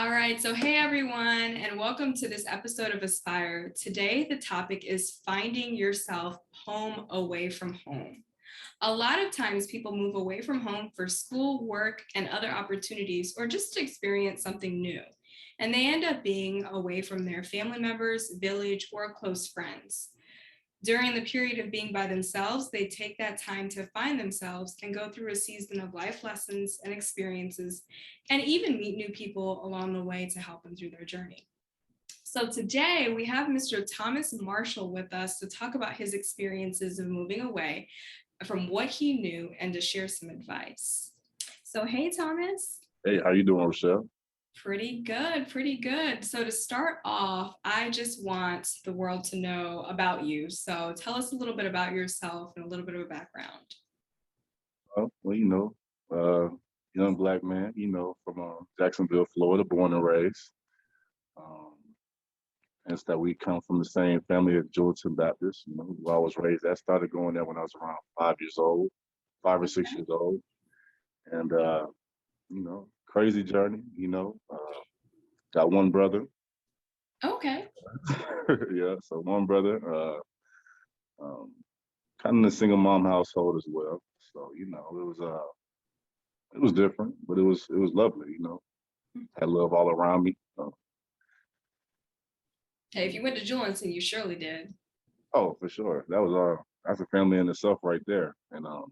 All right, so hey everyone, and welcome to this episode of Aspire. Today, the topic is finding yourself home away from home. A lot of times, people move away from home for school, work, and other opportunities, or just to experience something new. And they end up being away from their family members, village, or close friends. During the period of being by themselves, they take that time to find themselves and go through a season of life lessons and experiences, and even meet new people along the way to help them through their journey. So today we have Mr. Thomas Marshall with us to talk about his experiences of moving away from what he knew and to share some advice. So, hey, Thomas. Hey, how you doing, Rochelle? Pretty good, pretty good. So to start off, I just want the world to know about you. So tell us a little bit about yourself and a little bit of a background. Well, young black man, from Jacksonville, Florida, born and raised. Um, Hence that we come from the same family as Jullerton Baptist. Who I was raised. I started going there when I was around 5 years old, 5 or 6 years old, and crazy journey. Got one brother. Okay. Yeah, so one brother. Um, Kind of in a single mom household as well. So it was different, but it was lovely. Had love all around me. Hey, if you went to Julian, you surely did. Oh, for sure, that's a family in itself right there. And uh,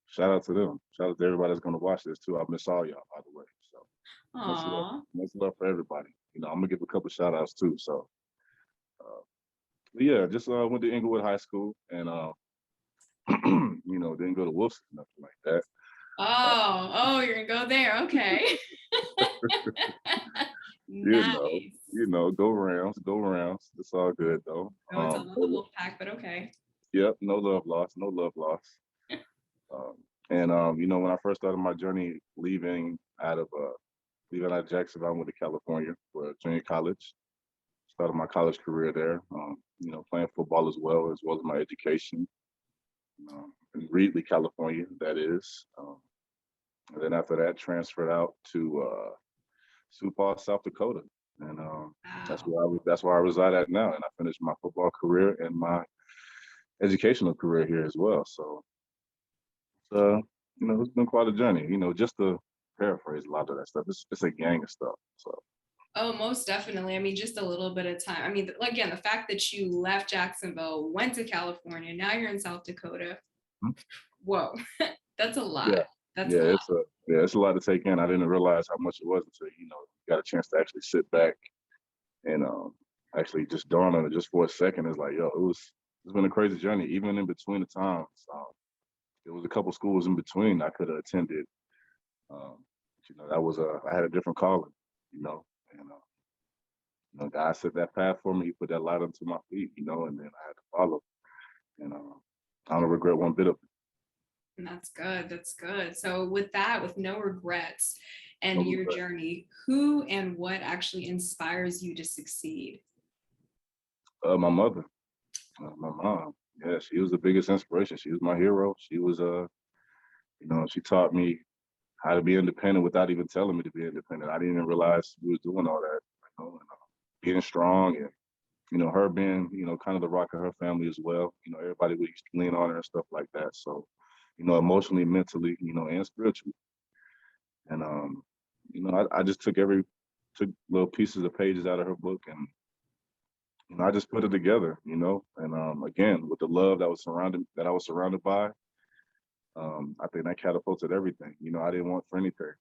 shout out to them. Shout out to everybody that's gonna watch this too. I miss all y'all, by the way. So Aw. much love for everybody. I'm gonna give a couple shout outs too. So uh, but yeah, just went to Inglewood High School and didn't go to Wilson, nothing like that. Uh, You're gonna go there. Okay. you know, Nice. go rounds, go rounds. It's all good though. No, it's all about the wolf pack, but okay. Yep, no love lost, no love lost. And when I first started my journey leaving out of Jacksonville, I went to California for junior college. Started my college career there. Playing football as well as my education. In Reedley, California, that is. And then after that, transferred out to Sioux Falls, South Dakota, and Wow. that's where I reside at now. And I finished my football career and my educational career here as well. So it's been quite a journey. Just to paraphrase a lot of that stuff, it's a gang of stuff. So Oh, most definitely. I mean, just a little bit of time. I mean, again, the fact that you left Jacksonville, went to California, now you're in South Dakota. Whoa, that's a yeah, lot. That's a yeah, lot. it's a lot to take in. I didn't realize how much it was until got a chance to actually sit back and actually just dawn on it just for a second. It's like, yo, it's been a crazy journey. Even in between the times, there was a couple schools in between I could have attended. That was I had a different calling, and God set that path for me. He put that light onto my feet, and then I had to follow. And I don't regret one bit of it. And that's good. That's good. So, with that, with no regrets No and your regret. journey, who and what actually inspires you to succeed? My mother, my mom. Yeah, she was the biggest inspiration. She was my hero. She was she taught me how to be independent without even telling me to be independent. I didn't even realize we was doing all that, being strong and, her being, kind of the rock of her family as well. Everybody would used to lean on her and stuff like that. So, emotionally, mentally, and spiritually. And, I just took little pieces of pages out of her book and, I just put it together, and again, with the love that I was surrounded by, I think that catapulted everything. I didn't want for anything,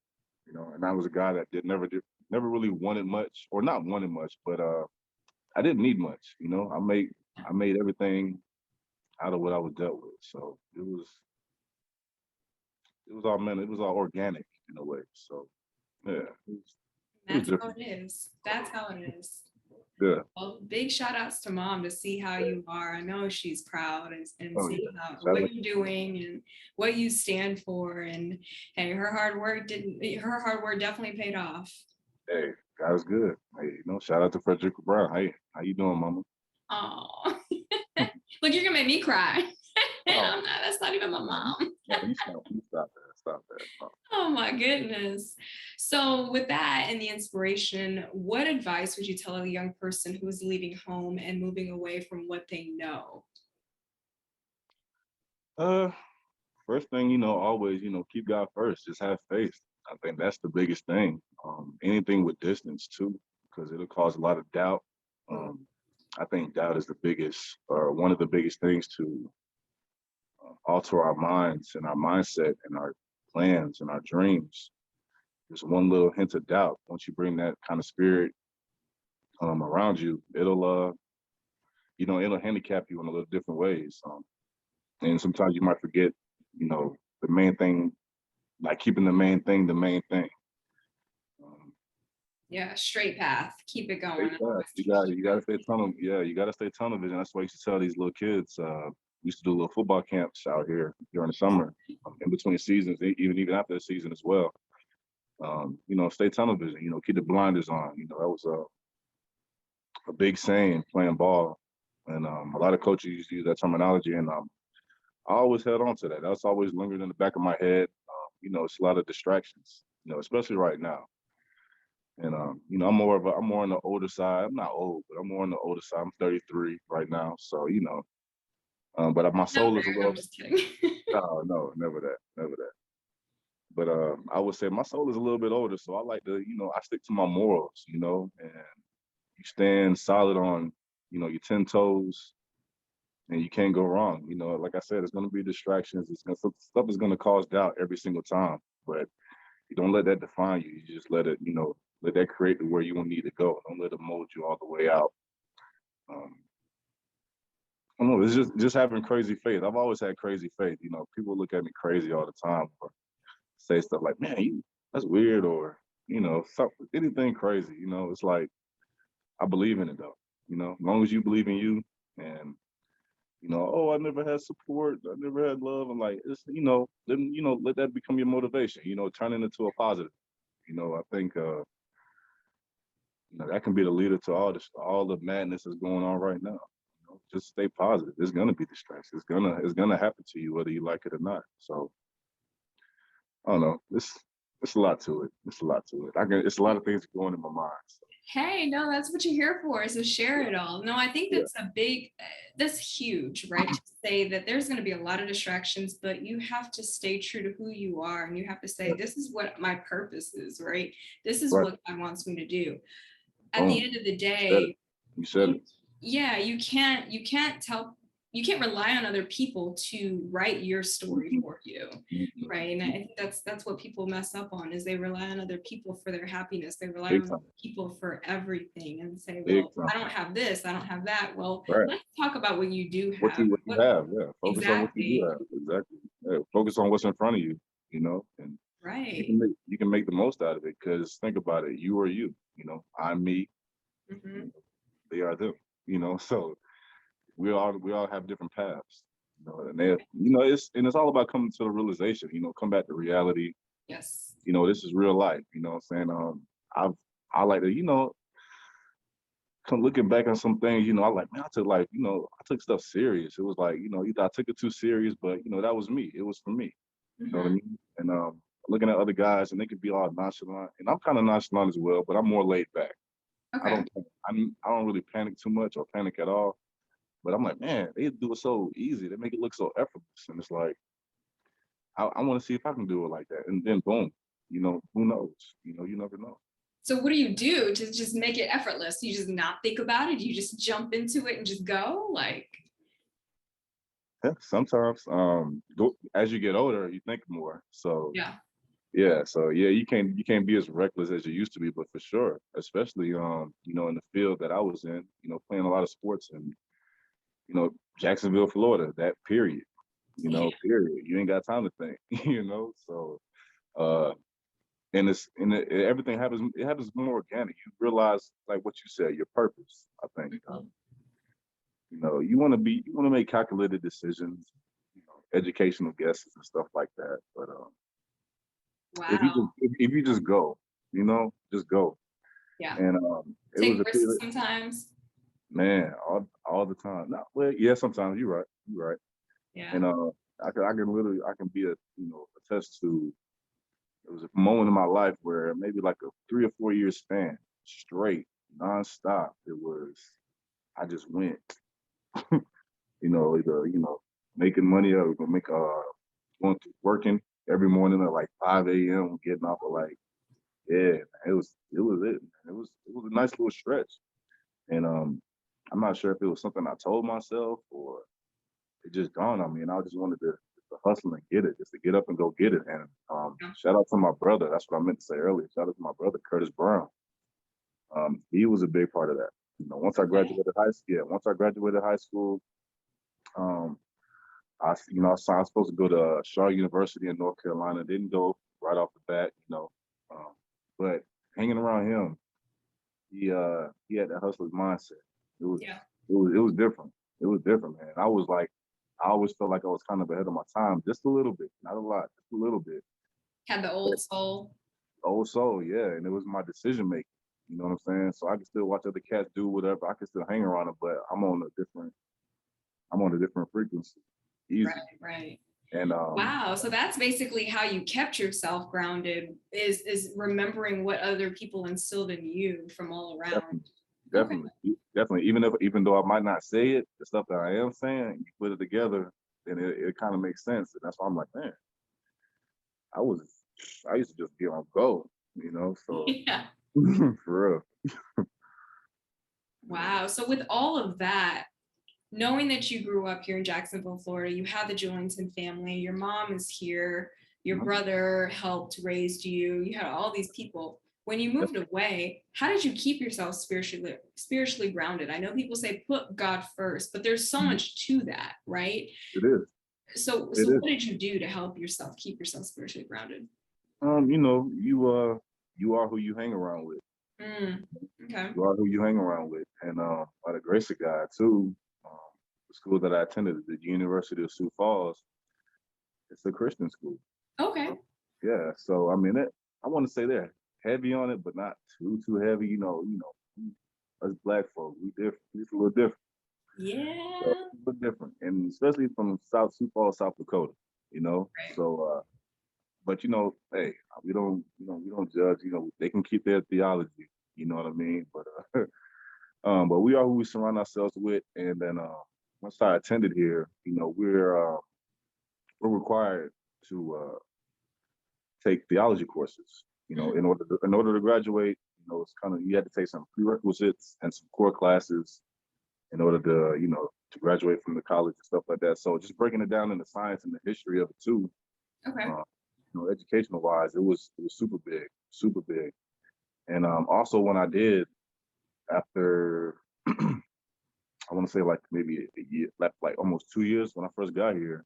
and I was a guy that never really wanted much, or not wanted much, but I didn't need much. I made everything out of what I was dealt with. So it was all meant, it was all organic in a way. So yeah, it was That's how different. it is. That's how it is. Yeah. Well, big shout outs to mom to see how you are. I know she's proud and Oh see yeah. Shout what out. you're doing and what you stand for. And hey, her hard work definitely paid off. Hey, God is good. Hey, shout out to Frederick Brown. Hey, how you doing, Mama? Oh, look, you're gonna make me cry. Oh, That's not even my mom. no, you stop that. stop that. No. Oh my goodness. So, with that and the inspiration, what advice would you tell a young person who is leaving home and moving away from what they know? Uh, First thing, always, keep God first. Just have faith. I think that's the biggest thing. Anything with distance too, because it'll cause a lot of doubt. Mm. I think doubt is the biggest, or one of the biggest things to alter our minds and our mindset and our plans and our dreams. Just one little hint of doubt. Once you bring that kind of spirit around you, it'll handicap you in a little different ways. And sometimes you might forget, the main thing, like keeping the main thing the main thing. Um, Yeah, straight path. Keep it going. Stay And fast. always You gotta stay tunnel. Yeah, you gotta stay tunnel vision. That's why I used to tell these little kids. We used to do little football camps out here during the summer, in between seasons, even after the season as well. Stay tunnel vision. Keep the blinders on. That was a big saying playing ball, and a lot of coaches used to use that terminology, and I always held on to that. That's always lingered in the back of my head. It's a lot of distractions. Especially right now. And I'm more on the older side. I'm not old, but I'm more on the older side. I'm 33 right now, so but my not soul is a rude. I'm little. just kidding. No, no, never that, never that. But I would say my soul is a little bit older, so I like to, I stick to my morals, and you stand solid on, your 10 toes, and you can't go wrong. Like I said, it's gonna be distractions. Stuff is gonna cause doubt every single time, but you don't let that define you. You just let it, let that create where you will need to go. Don't let it mold you all the way out. Um, I don't know. It's just having crazy faith. I've always had crazy faith. People look at me crazy all the time, or say stuff like, "Man, that's weird," or something, anything crazy. It's like I believe in it though. As long as you believe in you, and oh, I never had support, I never had love, and like it's then let that become your motivation. Turn it into a positive. I think that can be the leader to all the madness that's going on right now. Just stay positive. It's gonna be distractions. It's gonna happen to you whether you like it or not. So I don't know. It's a lot to it. It's a lot to it. It's a lot of things going in my mind. So, Hey, no, that's what you're here for, so share yeah, it all. No, I think yeah, that's huge, right? To say that there's going to be a lot of distractions, but you have to stay true to who you are and you have to say, yeah. this is what my purpose is, right? This is Right. what God wants me to do. At the Boom. end of the You said it. day, You said it. you yeah, you can't rely on other people to write your story Mhm, for you, mhm, right? And I mhm. think that's what people mess up on is they rely on other people for their happiness. They rely Big on time. people for everything and say, Big well, time. I don't have this, I don't have that. Well, Right. let's talk about what you do What have. you what you What have. Yeah. Focus on what you do exactly, have. Exactly. Yeah. Focus on what's in front of you. And right? you can make the most out of it. Because think about it. You are you. I'm me. you Hmm. know, They are them. So we all have different paths. And it's all about coming to the realization. Come back to reality. Yes. This is real life. What I'm saying. I've I like to come looking back on some things. I like, man, I took stuff serious. It was like either I took it too serious, but that was me. It was for me. You know what I Hmm. mean? And looking at other guys, and they could be all nonchalant, and I'm kind of nonchalant as well, but I'm more laid back. I Okay. don't I don't really panic too much or panic at all. But I'm like, man, they do it so easy. They make it look so effortless. And it's like, I want to see if I can do it like that. And then boom, who knows? You never know. So what do you do to just make it effortless? You just not think about it? You just jump into it and just go? Like, Yeah, sometimes as you get older, you think more. So yeah. yeah, you can't be as reckless as you used to be, but for sure, especially in the field that I was in, playing a lot of sports in, Jacksonville, Florida, that period, Yeah. period. You ain't got time to think, So uh everything happens. It happens more organic. You realize, like what you said, your purpose. I think Mhm. you want to make calculated decisions, educational guesses and stuff like that. But if you Wow. just if you just go, just go. Yeah. And it was Take a risks period, sometimes. man, all the time. Not well, yeah, sometimes you're right. You're right. Yeah. And I can be attest to. It was a moment in my life where maybe like a 3 or 4 year span, straight, nonstop. It was I just went, either making money or going to working every morning at like 5 a.m. getting off at like yeah, it was it. Man. It was a nice little stretch, and I'm not sure if it was something I told myself or it just dawned on me, and I just wanted to hustle and get it, just to get up and go get it. And Yeah. shout out to my brother. That's what I meant to say earlier. Shout out to my brother Curtis Brown. He was a big part of that. Okay. Once I graduated high school, um, I was supposed to go to Shaw University in North Carolina. Didn't go right off the bat, but hanging around him, he had that hustler's mindset. It was Yeah. it was different. It was different, man. I always felt like I was kind of ahead of my time, just a little bit, not a lot, just a little bit. Had the But old soul. old soul, yeah, and it was my decision making. You know what I'm saying? So I can still watch other cats do whatever. I can still hang around them, but I'm on a different frequency. Right, Easy. right. And Wow. So that's basically how you kept yourself grounded is remembering what other people instilled in you from all around. definitely, Okay. definitely. Even though I might not say it, the stuff that I am saying, you put it together, and it kind of makes sense. And that's why I'm like, man, I was I used to just be on go, so Yeah. for real. Wow. So with all of that, knowing that you grew up here in Jacksonville, Florida, you have the Jointon family, your mom is here, your Mhm. brother helped raise you, you had all these people. When you moved away, how did you keep yourself spiritually grounded? I know people say put God first, but there's so Mhm. much to that, right? It is. So It is. what did you do to help yourself keep yourself spiritually grounded? You are who you hang around with. Mm, okay. You are who you hang around with. And by the grace of God too, um, the school that I attended, the University of Sioux Falls, it's a Christian school. Okay. Yeah. So I mean I want to say they're heavy on it, but not too heavy. Us black folk, we different. It's a little different. So, Yeah. a little different. And especially from South Sioux Falls, South Dakota, you know. Right. So but hey, we don't judge. They can keep their theology. You know what I mean? But we are who we surround ourselves with. And then once I attended here, we're required to take theology courses. Mm, In order to graduate, it's kind of you had to take some prerequisites and some core classes in order to graduate from the college and stuff like that. So just breaking it down in the science and the history of it too, okay. uh, educational wise, it was super big, super big. And also when I did after I want to say like maybe a year, like almost 2 years when I first got here,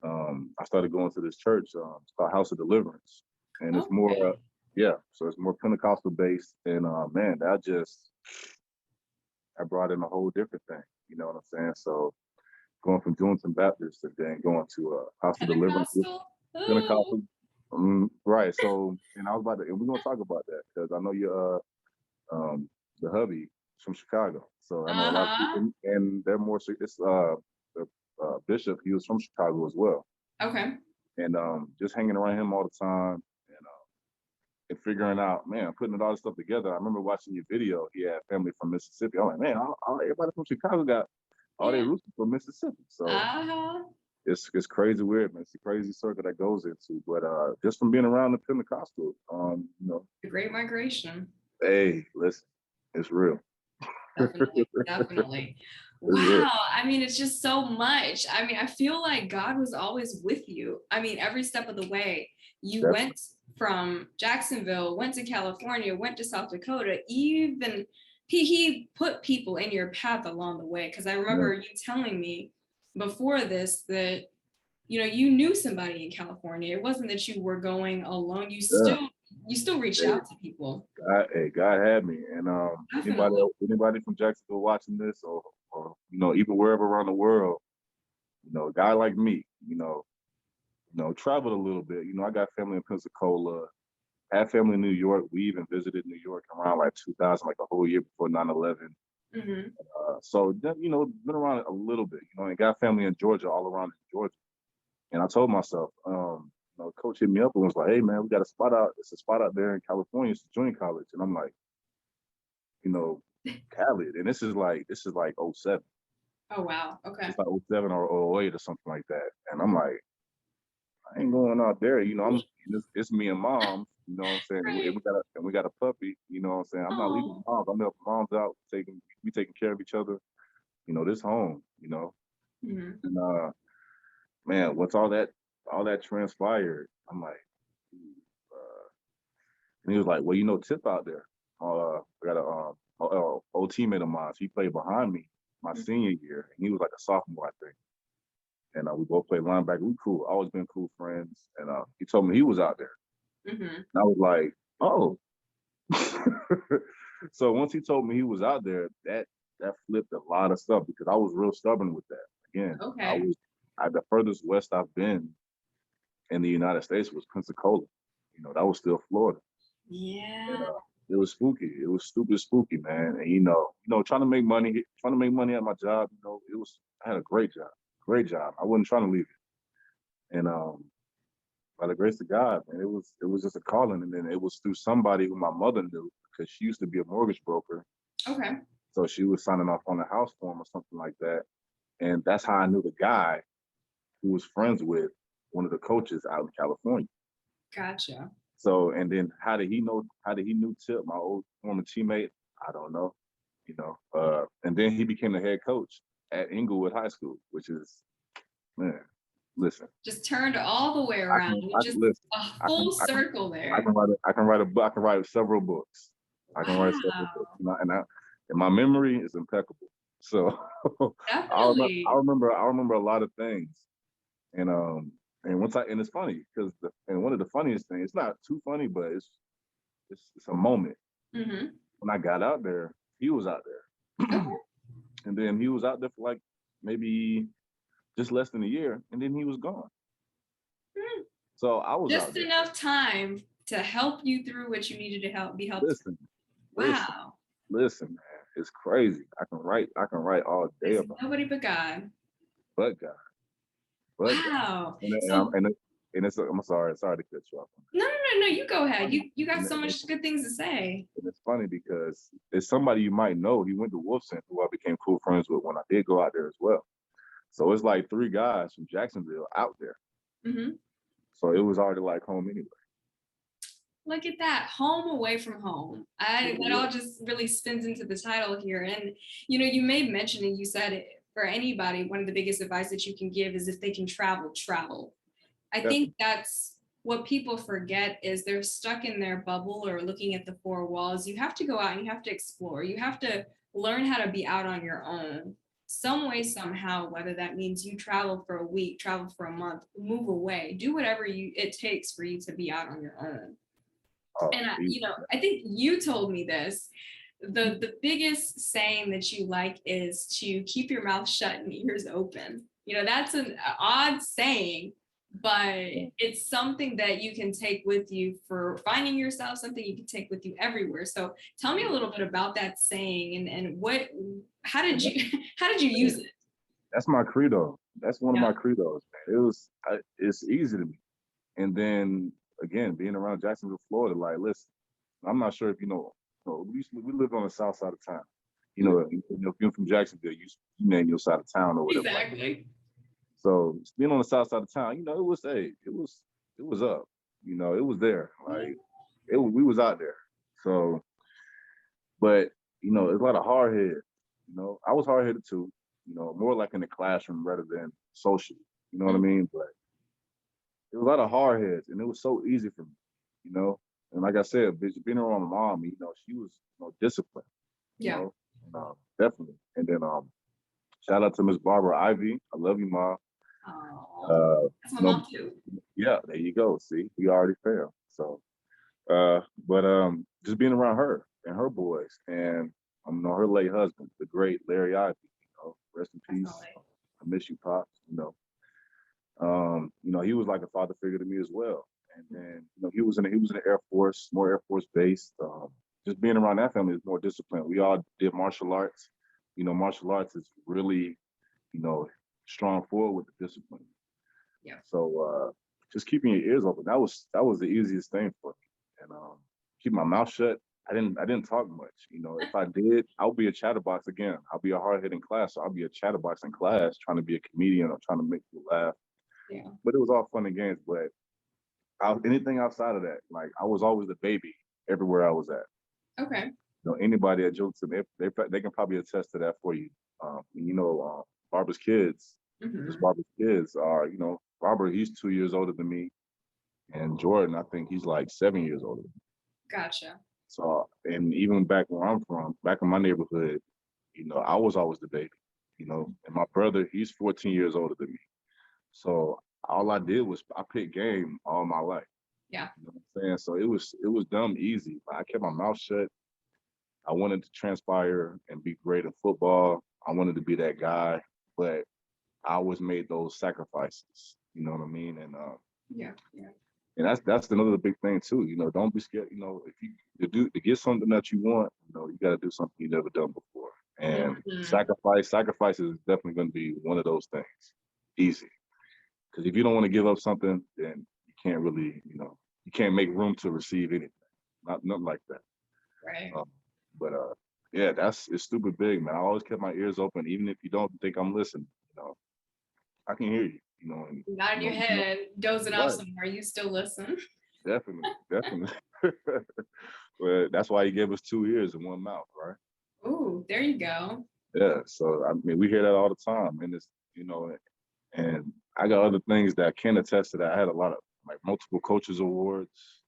I started going to this church. It's called House of Deliverance, and it's more, Okay. yeah, so it's more Pentecostal based. And man, I brought in a whole different thing. You know what I'm saying? So going from Junction Baptist and then going to House of Deliverance, Pentecostal. Ooh. Pentecostal. Right. So, and I was about to, and we're gonna talk about that because I know you're the hubby is from Chicago. So I know a lot of Uh-huh. people, and they're more. It's the bishop. He was from Chicago as well, Okay. and just hanging around him all the time, and figuring out, man, putting all this stuff together. I remember watching your video. He had family from Mississippi. I'm like, man, everybody from Chicago got all their Yeah. roots from Mississippi. So Uh-huh. it's crazy weird, man. It's a crazy circle that goes into. But just from being around the Pentecostal, The Great Migration. hey, listen, it's real. Definitely. Definitely. It's real. Wow. I mean, it's just so much. I mean, I feel like God was always with you. I mean, every step of the way, you Definitely. went from Jacksonville, went to California, went to South Dakota, even he put people in your path along the way. Because I Yeah. remember you telling me before this that you knew somebody in California. It wasn't that you were going alone. You Yeah. still reached Hey, out to people. God had me. And Definitely. anybody from Jacksonville watching this, or even wherever around the world, a guy like me, traveled a little bit. I got family in Pensacola, had family in New York. We even visited New York around like 2000, like a whole year before 9/11. Hmm. So been around a little bit, and got family in Georgia, all around in Georgia. I told myself, coach hit me up and was like, "Hey man, we got a spot out. It's a spot out there in California. It's a junior college." And I'm like, you know, Khaled, and this is like '07. Oh, wow. Okay. It's like '07 or '08 or something like that. And I'm like, I ain't going out there. It's me and mom. You know what I'm saying? Right. We got a puppy. You know what I'm saying? I'm not leaving Oh. moms. I'm helping moms out, we taking care of each other. This home. Mhm. And man, once all that transpired, I'm like, uh, and he was like, well, Tip out there. I got a old teammate of mine. He played behind me my Mhm. senior year, and he was like a sophomore, I think. And we both played linebacker. We cool, always been cool friends. And he told me he was out there. Mhm. And I was like, oh. So once he told me he was out there, that flipped a lot of stuff because I was real stubborn with that. Again, Okay. the furthest west I've been in the United States was Pensacola. That was still Florida. And Yeah. it was spooky. It was stupid spooky, man. And trying to make money at my job. I had a great job. I wasn't trying to leave it. And by the grace of God, man, it was just a calling. And then it was through somebody who my mother knew because she used to be a mortgage broker. Okay. So she was signing off on a house form or something like that. And that's how I knew the guy who was friends with one of the coaches out in California. Gotcha. So, and then how did he know? How did he knew Tip, my old former teammate? I don't know. And then he became the head coach at Inglewood High School, which is, man, listen, Just turned all the way I around. can, You I just can listen, a I full can, I can, circle I there. can write, I can write a book, I can write several books. I can write several books, Wow. and my memory is impeccable. So Definitely. I remember a lot of things, and and it's funny because and one of the funniest things, it's not too funny, but it's a moment. Mhm. When I got out there, he was out there. Okay. And then he was out there for like maybe just less than a year, and then he was gone. Mm. So I was out Just there. enough time to help you through what you needed to be helped through. Listen, listen, Wow. listen, man. It's crazy. I can write all day It's about it, nobody but God. but God, but God. Wow. And I'm So and it's I'm sorry to cut you off. no. You go ahead. And, You got and, so and much good things to say. it's funny because it's somebody you might know. He went to Wolfson, who I became cool friends with when I did go out there as well. So it's like three guys from Jacksonville out there. Mhm. So it was already like home anyway. Look at that. Home away from home. That Yeah, all just really spins into the title here. And you made mention and you said it for anybody, one of the biggest advice that you can give is if they can travel, travel. I think definitely. that's what people forget is they're stuck in their bubble or looking at the four walls. You have to go out and you have to explore. You have to learn how to be out on your own some way, somehow, whether that means you travel for a week, travel for a month, move away, do whatever it takes for you to be out on your own. And Easy. I think you told me this. The biggest saying that you like is to keep your mouth shut and ears open. That's an odd saying, but it's something that you can take with you for finding yourself, something you can take with you everywhere. So tell me a little bit about that saying and how did And you how did you use it? that's my credo. That's one of Yeah. my credos, man. It's easy to me. And then again, being around Jacksonville, Florida, like, listen, I'm not sure if we lived on the south side of town. If you're from Jacksonville, you name your side of town or whatever. Exactly. So being on the south side of town, it was up. It was there. Yeah. Like we was out there. So, but it's a lot of hard head. I was hard headed too. More like in the classroom rather than social. You know what I Mhm. mean? But there was a lot of hard heads, and it was so easy for me. You know, and like I said, being around my mom, she was disciplined. You Yeah. know, definitely. And then shout out to Miss Barbara Ivy. I love you, mom. Oh, Uh, that's my you know, mom too. yeah, there you go. See, we already failed. So, but just being around her and her boys, and her late husband, the great Larry Ivy. Rest in peace. Definitely. I miss you, pops. He was like a father figure to me as well. And then, he was in the Air Force, more Air Force based. Just being around that family is more disciplined. We all did martial arts. Martial arts is really, you know, strong forward with the discipline. Yeah. So just keeping your ears open. That was the easiest thing for me. And keep my mouth shut. I didn't talk much. If I did, I'll be a chatterbox again. I'll be a hard hit in class. So I'll be a chatterbox in class, trying to be a comedian or trying to make people laugh. Yeah. But it was all fun and games. But anything outside of that, like I was always the baby everywhere I was at. Okay. Anybody at Jolton, they can probably attest to that for you. Barbara's kids, just Hmm. Barbara's kids are, Robert, he's 2 years older than me. And Jordan, I think he's like 7 years older. Gotcha. So, and even back where I'm from, back in my neighborhood, I was always the baby, and my brother, he's 14 years older than me. So all I did was I picked game all my life. Yeah. You know what I'm saying? So it was dumb easy. I kept my mouth shut. I wanted to transpire and be great in football. I wanted to be that guy, but I always made those sacrifices. You know what I mean? Yeah. Yeah. And that's another big thing too. Don't be scared. If you to get something that you want, you got to do something you've never done before. And Hmm. sacrifice is definitely going to be one of those things. Easy, because if you don't want to give up something, then you can't really, you can't make room to receive anything. Nothing like that. Right. But yeah, it's stupid big, man. I always kept my ears open, even if you don't think I'm listening. I can hear you. And Not in your head, dozing off right. somewhere. You still listen. Definitely. But that's why he gave us 2 ears and one mouth, right? Ooh, there you go. Yeah. So I mean, we hear that all the time, and and I got other things that can attest to that. I had a lot of like multiple coaches awards,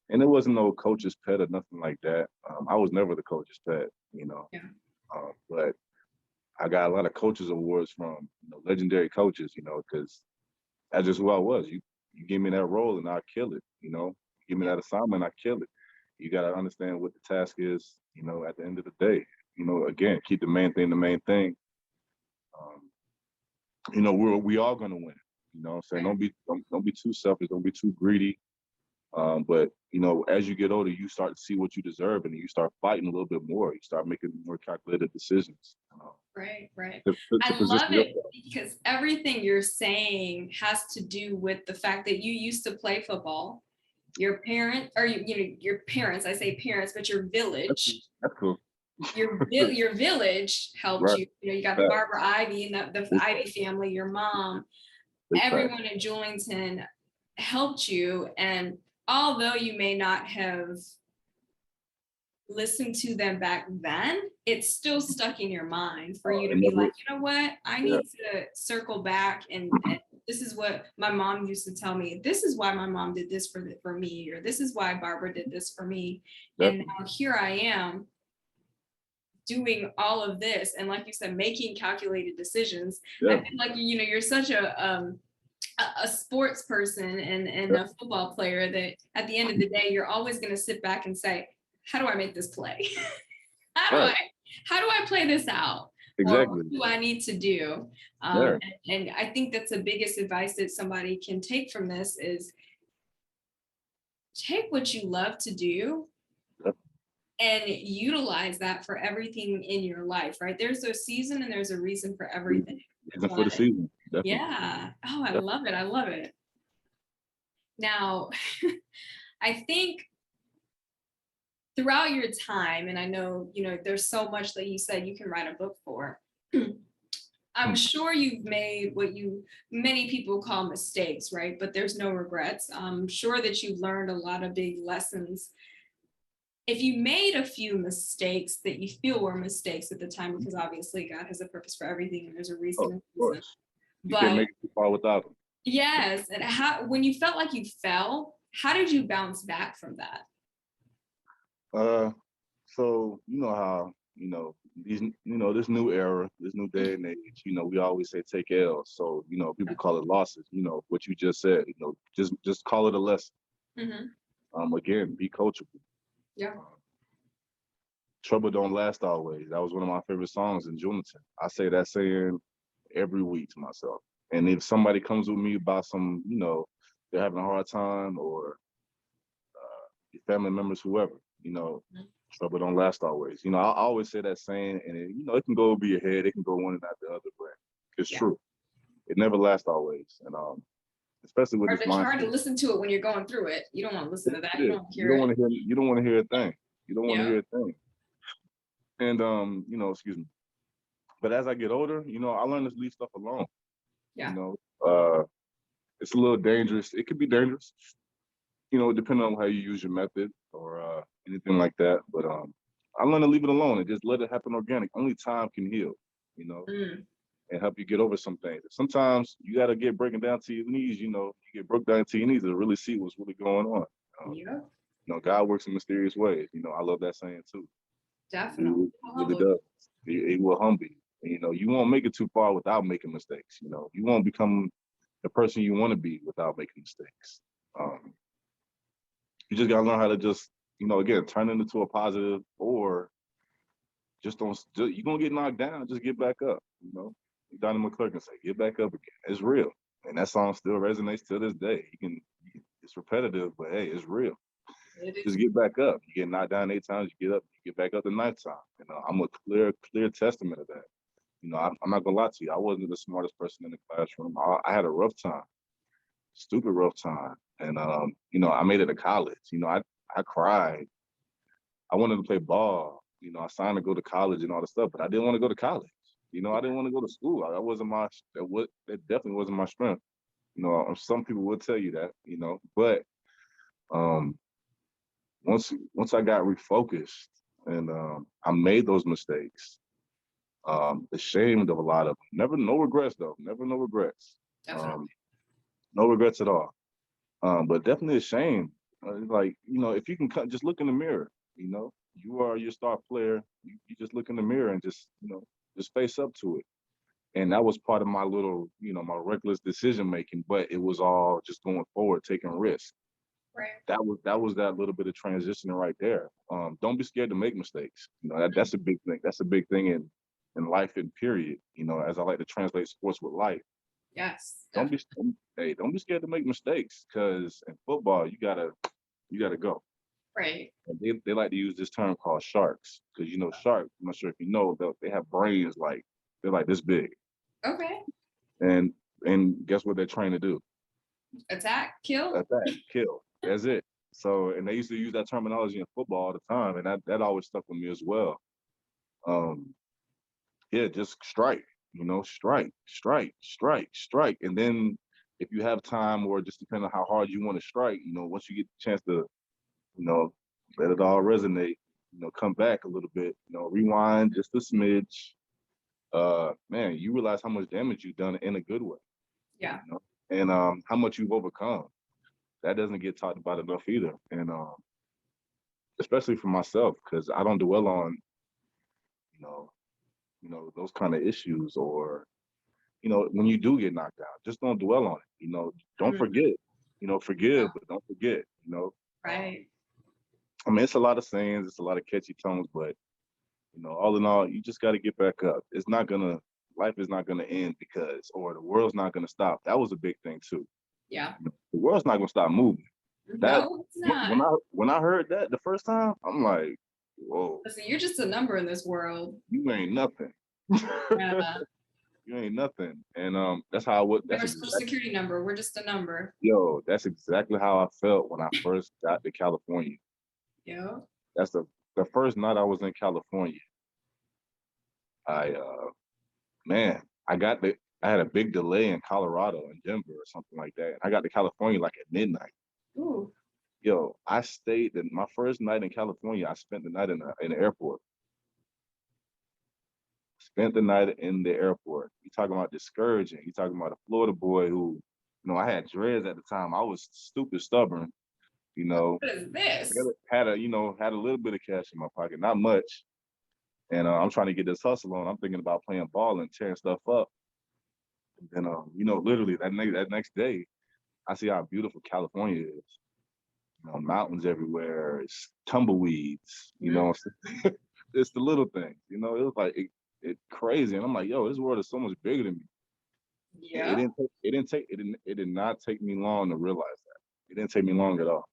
and it wasn't no coach's pet or nothing like that. I was never the coach's pet. Yeah. But I got a lot of coaches awards from legendary coaches. Because that's just who I was. You give me that role and I kill it. Give me that assignment, I kill it. You got to understand what the task is. At the end of the day. Again, keep the main thing the main thing. We are gonna win. What I'm saying, Right. don't be too selfish. Don't be too greedy. But as you get older, you start to see what you deserve, and you start fighting a little bit more. You start making more calculated decisions. Right. Right. To I position love it yourself. because everything you're saying has to do with the fact that you used to play football. Your parent, or your parents, I say parents, but your village, That's cool. your village helped Right. you. You got the Fact. Barbara Ivy and the Big Ivy family, your mom, big fact. everyone in Julington helped you. And although you may not have listened to them back then, it's still stuck in your mind for you to It be never. like, you know what, I Yeah. need to circle back and this is what my mom used to tell me. This is why my mom did this for me, or this is why Barbara did this for me. And Definitely. now here I am doing all of this, and like you said, making calculated decisions. I Yeah. feel like you're such a sports person and Yeah. a football player that at the end of the day, you're always going to sit back and say, how do I make this play? how do Right. I how do I play this out? Or Exactly. what do I need to do? Yeah. And I think that's the biggest advice that somebody can take from this is take what you love to do Yeah. and utilize that for everything in your life, right? There's a season and there's a reason for everything. Reason for the But season. Definitely. yeah, oh, I Definitely. love it. I love it. Now, I think throughout your time, and I know, there's so much that you said you can write a book for. I'm sure you've made what many people call mistakes, right? But there's no regrets. I'm sure that you've learned a lot of big lessons. If you made a few mistakes that you feel were mistakes at the time, because obviously God has a purpose for everything and there's a Oh, reason of and reason. course. You can't But make it too far without them. yes, and when you felt like you fell, how did you bounce back from that? So you know how these this new era, this new day and age. We always say take L's. So people call it losses. What you just said. Just call it a lesson. Again, be coachable. Yeah. Trouble don't last always. That was one of my favorite songs in Julington. I say that saying every week to myself. And if somebody comes with me about some, they're having a hard time or your family members, whoever, trouble don't last always. I always say that saying, and it can go over your head. It can go one and not the other, but it's Yeah. true. it never lasts always. And especially with this It's hard to mindset. listen to it when you're going through it. You don't want to listen to that. It You is. don't want to You hear don't it. want to hear. You don't want to hear a thing. You don't want to Yeah. hear a thing. And excuse me. But as I get older, I learn to leave stuff alone. Yeah. You know, it's a little dangerous. It could be dangerous, depending on how you use your method or anything like that. But I learned to leave it alone and just let it happen organic. Only time can heal, Mm. and help you get over some things. Sometimes you got to get breaking down to your knees. You get broke down to your knees to really see what's really going on. Yeah, God works in mysterious ways. I love that saying too. definitely. He really does. He will humble you. And, you won't make it too far without making mistakes. You won't become the person you want to be without making mistakes. You just gotta learn how to just, again, turn it into a positive, or just don't. You're gonna get knocked down. Just get back up. Donnie McClurkin say, "Get back up again." It's real, and that song still resonates to this day. It's repetitive, but hey, it's real. It is. Just get back up. You get knocked down 8 times, you get up, you get back up the 9th time. I'm a clear testament of that. I'm not gonna lie to you. I wasn't the smartest person in the classroom. I had a rough time, stupid rough time, and I made it to college. I cried. I wanted to play ball. I signed to go to college and all the stuff, but I didn't want to go to college. I didn't want to go to school. That wasn't my. That definitely wasn't my strength. Some people would tell you that. But um, once I got refocused and I made those mistakes, ashamed of a lot of them. Never, no regrets though. Never, no regrets. Definitely. No regrets at all. But definitely ashamed. If you can just look in the mirror. You are your star player. You just look in the mirror and just face up to it. And that was part of my little, my reckless decision making. But it was all just going forward, taking risks. Right. That was that little bit of transitioning right there. Don't be scared to make mistakes. That's a big thing. That's a big thing in life and period. As I like to translate sports with life. Yes. Don't be scared to make mistakes, because in football you gotta go. Right. And they like to use this term called sharks, because sharks. I'm not sure if you know, they have brains like they're like this big, Okay. and guess what they're trained to do? Attack, kill. Attack, kill. That's it. So, and they used to use that terminology in football all the time, and that always stuck with me as well. Yeah, just strike. Strike, strike, strike, strike, and then if you have time, or just depending on how hard you want to strike, once you get the chance to, let it all resonate, come back a little bit, rewind just a smidge. Man, you realize how much damage you've done in a good way. Yeah. And how much you've overcome. That doesn't get talked about enough either. And especially for myself, because I don't dwell on, those kind of issues, or, when you do get knocked out, just don't dwell on it. Don't forget. Forgive, but don't forget. Right. I mean, it's a lot of sayings, it's a lot of catchy tones, but all in all, you just got to get back up. Life is not gonna end or the world's not gonna stop. That was a big thing too. Yeah. The world's not gonna stop moving. No, it's not. When I heard that the first time, I'm like, whoa. Listen, you're just a number in this world. You ain't nothing. Yeah. You ain't nothing. And that's how I would. We're a social security number. We're just a number. Yo, that's exactly how I felt when I first got to California. Yeah. That's the first night I was in California. Man, I had a big delay in Colorado and Denver or something like that. I got to California like at midnight. Ooh. Yo, I stayed in my first night in California. I spent the night in the airport. Spent the night in the airport. You talking about discouraging? You talking about a Florida boy who, I had dreads at the time. I was stupid stubborn. What is this? Had a little bit of cash in my pocket, not much. And I'm trying to get this hustle on. I'm thinking about playing ball and tearing stuff up. And literally that next day, I see how beautiful California is. Mountains everywhere. It's tumbleweeds. It's the little things. It was like it's crazy, and I'm like, yo, this world is so much bigger than me. Yeah. It did not take me long to realize that. It didn't take me long at all.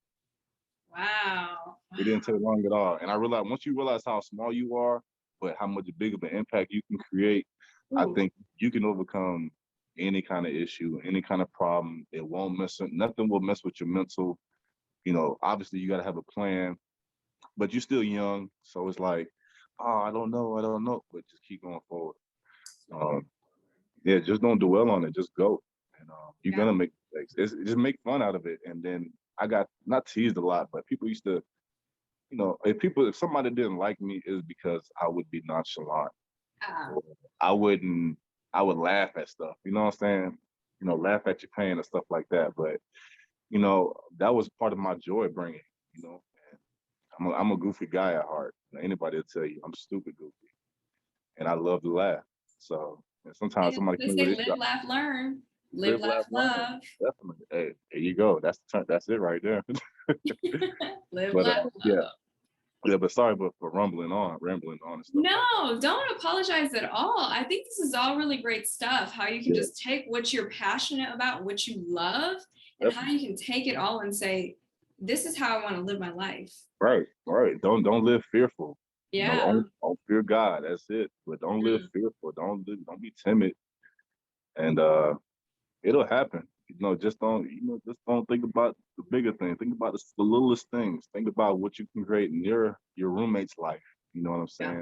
Wow. It didn't take long at all. And I realized, once you realize how small you are, but how much big of an impact you can create, I think you can overcome any kind of issue, any kind of problem. It won't mess with nothing will mess with your mental. Obviously you gotta have a plan, but you're still young. So it's like, oh, I don't know, but just keep going forward. Um, yeah, just don't dwell on it. Just go. And you're Yeah. gonna make mistakes. Just make fun out of it. And then I got not teased a lot, but people used to, if somebody didn't like me, is because I would be nonchalant. Uh, Or I wouldn't. I would laugh at stuff. You know what I'm saying? Laugh at your pain and stuff like that. But that was part of my joy bringing. You know, and I'm a goofy guy at heart. Anybody will tell you I'm stupid goofy, and I love to laugh. So and sometimes somebody they comes say with live, issue. laugh, learn. Live, Live, laugh, laugh, learn. love. Definitely. Hey, there you go. That's the term. That's it right there. Live, But laugh, yeah, love. yeah. But sorry, but for rambling on and stuff like No, don't apologize at all. I think this is all really great stuff. How you can that. Yeah, just take what you're passionate about, what you love, and how definitely. you can take it all and say, this is how I want to live my life. Right, right. Don't live fearful. Yeah. Don't fear God. That's it. But don't live Mm. fearful. Don't be timid. And it'll happen. Just don't think about the bigger thing. Think about the littlest things. Think about what you can create in your roommate's life. You know what I'm Yeah.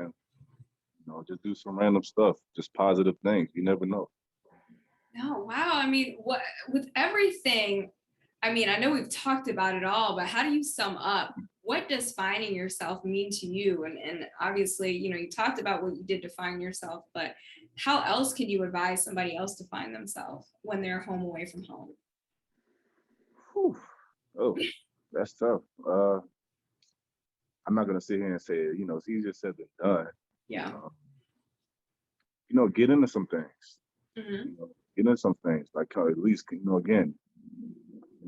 saying? Just do some random stuff, just positive things. You never know. No, wow. I mean, what with everything, I mean, I know we've talked about it all, but how do you sum up what does finding yourself mean to you? And obviously, you talked about what you did to find yourself, but how else could you advise somebody else to find themselves when they're home away from home? Whew. Oh, that's tough. I'm not gonna sit here and say it's easier said than done. Yeah. Get into some things. Hmm. Get into some things. Like at least again,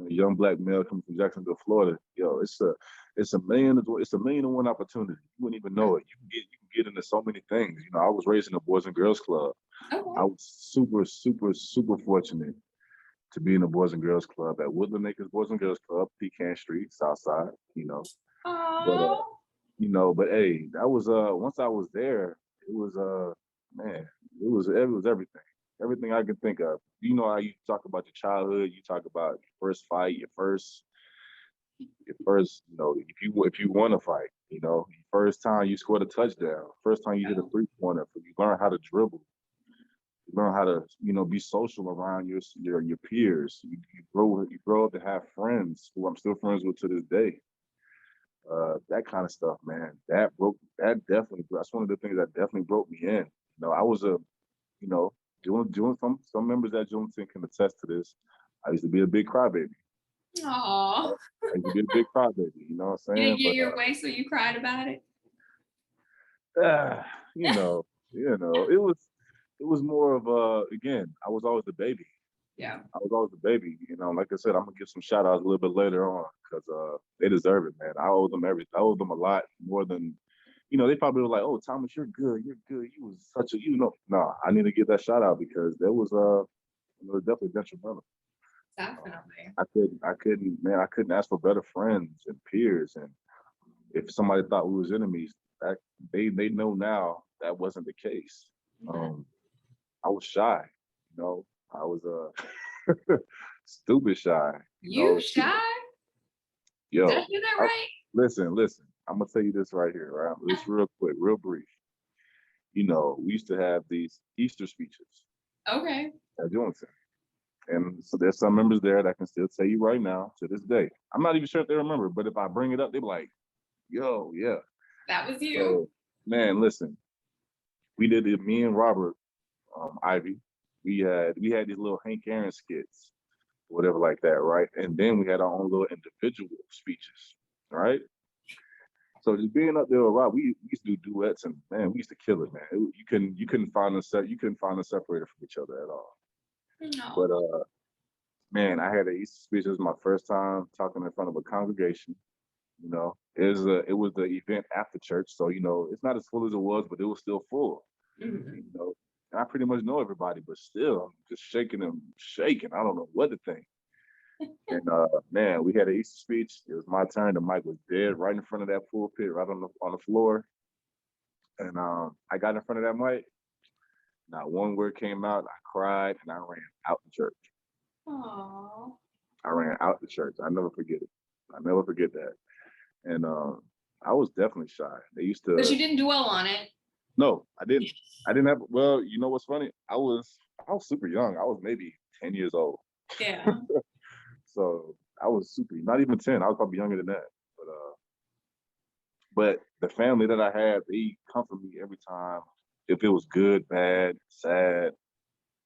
young black male coming from Jacksonville, Florida. It's a million and one opportunity. You wouldn't even know it. You can get into so many things. I was raised in a Boys and Girls Club. I Okay. was super, super, super fortunate to be in the Boys and Girls Club at Woodland Acres Boys and Girls Club, Pecan Street, South Side. But Oh, but hey, that was once I was there, it was man, it was everything. Everything I could think of. You know how you talk about your childhood, you talk about your first fight, your first, if you won a fight, your first time you scored a touchdown, first time you hit a no. 3-pointer, you learn how to dribble, you learn how to, be social around your peers. You grow up to have friends who I'm still friends with to this day. That kind of stuff, man. That's one of the things that definitely broke me in. I was you know, doing some members at Juneteenth can attest to this. I used to be a big crybaby. Oh, I used to be a big crybaby, you know what I'm you saying? didn't get But your way, so you cried about it. you know, it was more of again, I was always the baby. Yeah. I was always the baby. Like I said, I'm gonna give some shout outs a little bit later on because they deserve it, man. I owe them everything. I owe them a lot more than they probably were like, "Oh, Thomas, you're good. You're good. You was such a, Nah, I need to give that shout out because there was definitely detrimental. Definitely. I couldn't ask for better friends and peers. And if somebody thought we was enemies, that they know now that wasn't the case. Mhm. Um, I was shy, you know. I was stupid shy, You stupid. shy? Did I Yo, do that I, right? listen. I'm gonna tell you this right here, right? This real quick, real brief. We used to have these Easter speeches Okay. at Juneteenth. And so there's some members there that can still tell you right now to this day. I'm not even sure if they remember, but if I bring it up, they're like, yo, yeah. That was you. So, man, listen, we did it, me and Robert Ivy. We had these little Hank Aaron skits, whatever like that, right? And then we had our own little individual speeches, right? So just being up there with Rob, we used to do duets, and man, we used to kill it, man. You couldn't find us separated from each other at all. No. But man, I had an Easter speech. This was my first time talking in front of a congregation. It was the event after church, so it's not as full as it was, but it was still full. Mhm. You know, and I pretty much know everybody, but still, I'm just shaking and shaking. I don't know what to think. And man, we had an Easter speech. It was my turn. The mic was dead right in front of that pulpit, right on the floor. And I got in front of that mic. Not one word came out. I cried and I ran out the church. Oh, I ran out the church. I never forget it. I never forget that. And I was definitely shy. They used but to. you didn't dwell on it. No, I didn't. I didn't have. Well, you know what's funny? I was super young. I was maybe 10 years old. Yeah. So I was super, not even 10. I was probably younger than that. But the family that I had, they comfort me every time. If it was good, bad, sad,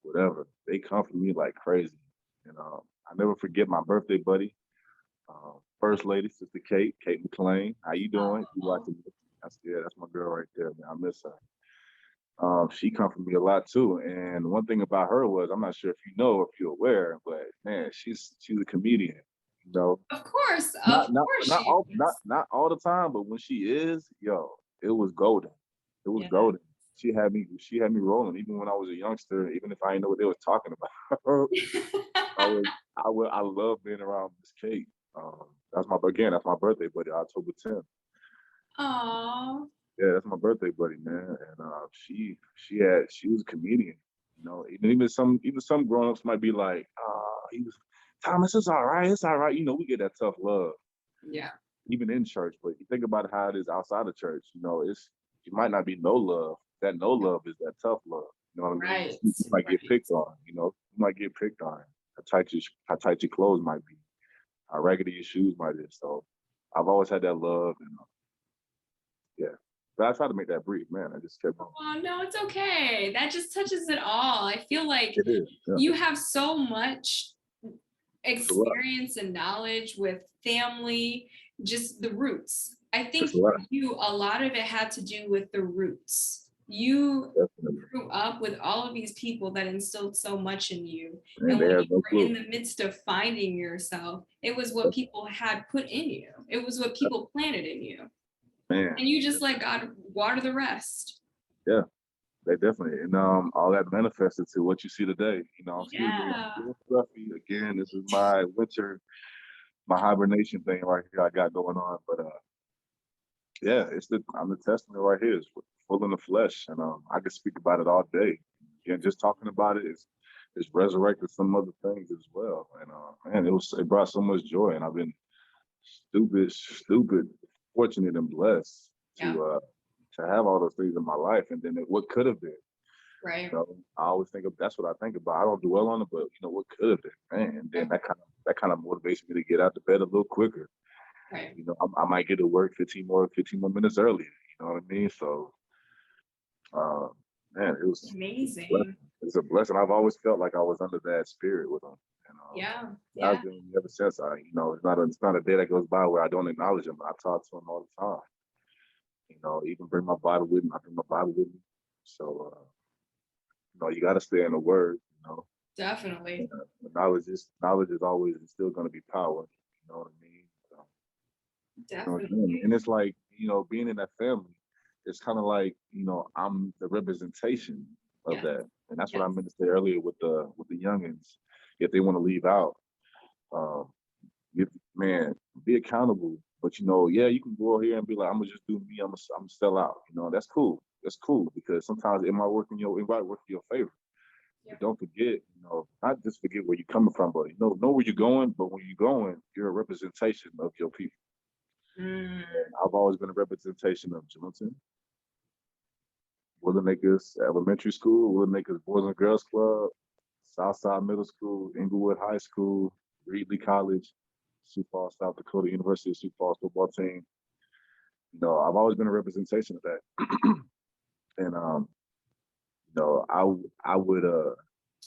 whatever, they comfort me like crazy. And I never forget my birthday buddy, First Lady, Sister Kate McLean. How you doing? You Oh, watching this? That's my girl right there, man. I miss her. She comforted me a lot too. And one thing about her was, I'm not sure if you know or if you're aware, but man, she's a comedian. You know, of course not she all is. not all the time, but when she is, yo, it was golden. It was Yeah. golden. She had me rolling, even when I was a youngster, even if I didn't know what they was talking about. I love being around Miss Kate. That's my birthday buddy, October 10th. Oh, Yeah, that's my birthday buddy, man. And she was a comedian. You know, even some grown-ups might be like, he was Thomas, it's all right. You know, we get that tough love, yeah. even in church. But you think about how it is outside of church, you know, it might not be no love. That no love is that tough love. You know what I mean? Right. You might get Right. picked on, you know, you might get picked on. How tight your clothes might be, how raggedy your shoes might be. So I've always had that love and yeah. But I tried to make that brief, man. I just kept going. Oh, no, it's okay. That just touches it all. I feel like It is. Yeah. you have so much It's a lot. experience and knowledge with family, just the roots. I think It's a lot. for you, a lot of it had to do with the roots. You Definitely. grew up with all of these people that instilled so much in you. And And they when have you no were in clue. the midst of finding yourself, it was what people had put in you, it was what people planted in you. Man. And you just let God water the rest. Yeah, they definitely. And all that manifested to what you see today. You know, excuse me, I'm Yeah. a little scruffy. Again, this is my winter, my hibernation thing right here I got going on. But yeah, I'm the testament right here. It's full in the flesh. And I could speak about it all day. And just talking about it is resurrected some other things as well. And man, it brought so much joy. And I've been stupid, fortunate and blessed Yeah. to have all those things in my life. And then what could have been. Right. You know, I always think of that's what I think about. I don't dwell on it, but you know what could have been, man. And then that kind of motivates me to get out of bed a little quicker. Right. You know, I might get to work 15 more minutes earlier. You know what I mean? So, uh, man, Amazing. it's a blessing. I've always felt like I was under that spirit with him, and Yeah. God's Yeah. been with me ever since. It's not a day that goes by where I don't acknowledge him. I talk to him all the time. You know, even bring my Bible with me. I bring my Bible with me. So, you got to stay in the Word. You know. Definitely. Knowledge is always and still going to be power. You know what I mean? So, and Definitely. it's like being in that family. It's kind of like I'm the representation of Yeah. that, and that's what Yeah. I meant to say earlier with the youngins. If they want to leave out, um, man, be accountable. But yeah, you can go here and be like, I'm gonna just do me. I'm gonna sell out. That's cool. That's cool because sometimes it might work in your favor. Yeah. But don't forget, not just forget where you're coming from, but know where you're going. But when you're going, you're a representation of your people. Mm, And I've always been a representation of Johnson, Woodland Acres Elementary School, Woodland Acres Boys and Girls Club, Southside Middle School, Inglewood High School, Reedley College, Sioux Falls, South Dakota University of Sioux Falls football team. I've always been a representation of that. And I would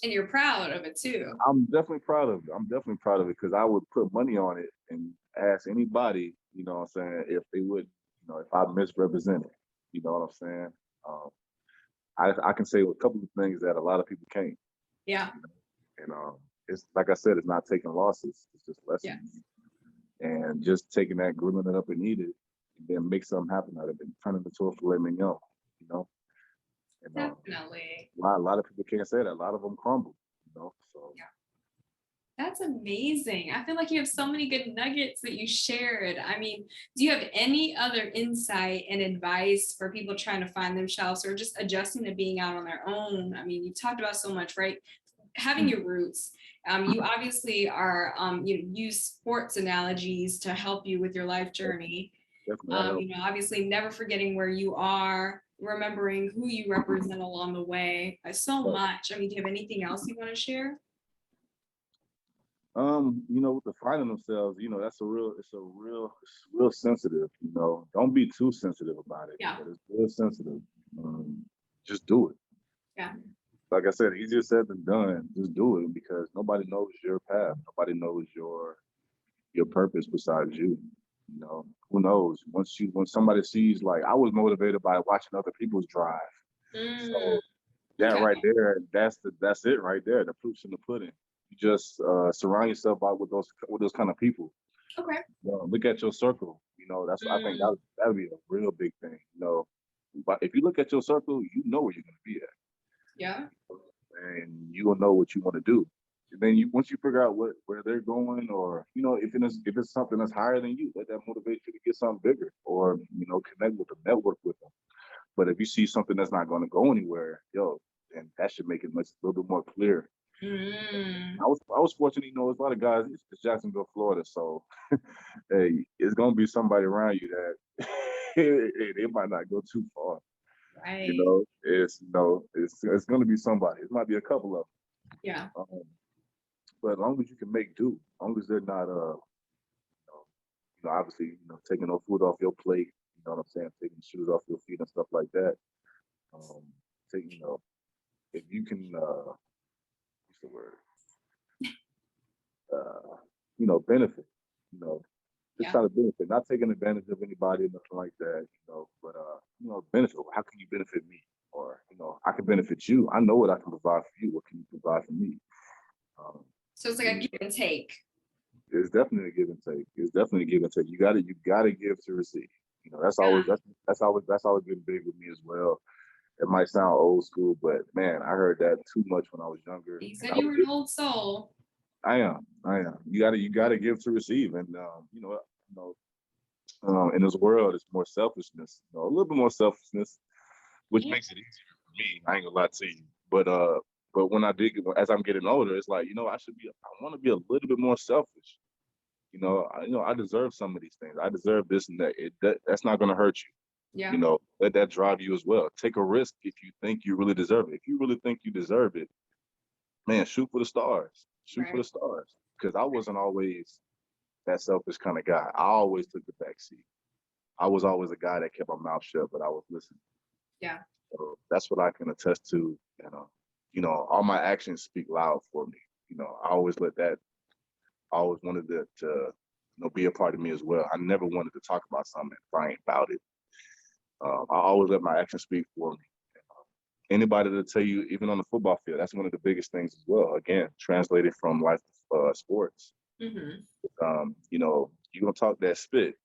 and you're proud of it too. I'm definitely proud of it. I'm definitely proud of it because I would put money on it and ask anybody, what I'm saying, if they would, if I misrepresented, you know what I'm saying? Um, I can say a couple of things that a lot of people can't. Yeah. And it's like I said, it's not taking losses, it's just Yeah. lessons. And just taking that, grilling it up and eat it, and then make something happen out of it, turn it into a filet mignon, you know? And Definitely. a lot of people can't say that. A lot of them crumble, So Yeah. That's amazing. I feel like you have so many good nuggets that you shared. I mean, do you have any other insight and advice for people trying to find themselves or just adjusting to being out on their own? I mean, you talked about so much, right? Having Mm, your roots. You obviously are, you use sports analogies to help you with your life journey. definitely, I help. Obviously never forgetting where you are, remembering who you represent along the way. So much. I mean, do you have anything else you want to share? With the finding themselves, it's real sensitive, Don't be too sensitive about it, Yeah. but it's real sensitive. Just do it. Yeah. Like I said, easier said than done. Just do it because nobody knows your path. Nobody knows your purpose besides you. Who knows? When somebody sees, like, I was motivated by watching other people's drive. Mm, So that okay. right there, that's it right there. The proof's in the pudding. You just surround yourself out with those kind of people. Okay. Look at your circle. I think Mm, that would be a real big thing. But if you look at your circle, you know where you're gonna be at, yeah. and you will know what you want to do. And then once you figure out where they're going, or if it's something that's higher than you, let that motivate you to get something bigger, or connect with them, network with them. But if you see something that's not going to go anywhere, then that should make it a little bit more clear. Mm, I was fortunate, there's a lot of guys. It's Jacksonville, Florida, so hey, it's gonna be somebody around you that they might not go too far. right. It's gonna be somebody. It might be a couple of Yeah. them, but as long as you can make do, as long as they're not obviously taking no food off your plate. You know what I'm saying? Taking shoes off your feet and stuff like that. Um, take if you can, what's the word? Benefit. You know, just Yeah. try to benefit, not taking advantage of anybody or nothing like that. But benefit. How can you benefit me? Or I can benefit you. I know what I can provide for you. What can you provide for me? Um, So it's like a and give and take. it's definitely a give and take. It's definitely a give and take. You gotta give to receive. That's always Yeah. that's always been big with me as well. It might sound old school, but man, I heard that too much when I was younger, You and said you were an old soul. I am. You gotta give to receive, and in this world, it's more selfishness, a little bit more selfishness, which Yeah. makes it easier for me. I ain't gonna lie to you, but when as I'm getting older, it's like I want to be a little bit more selfish. I deserve some of these things. I deserve this and that. That's not gonna hurt you. Yeah. Let that drive you as well. Take a risk if you think you really deserve it. If you really think you deserve it, man, shoot for the stars. Shoot for Right. the stars. Because I wasn't always that selfish kind of guy. I always took the back seat. I was always a guy that kept my mouth shut, but I was listening. Yeah. So that's what I can attest to. All my actions speak loud for me. I always let that. I always wanted to be a part of me as well. I never wanted to talk about something if I ain't about it. I always let my actions speak for me. Anybody to tell you, even on the football field, that's one of the biggest things as well. Again, translated from life to sports. Hmm. You're gonna talk that spit,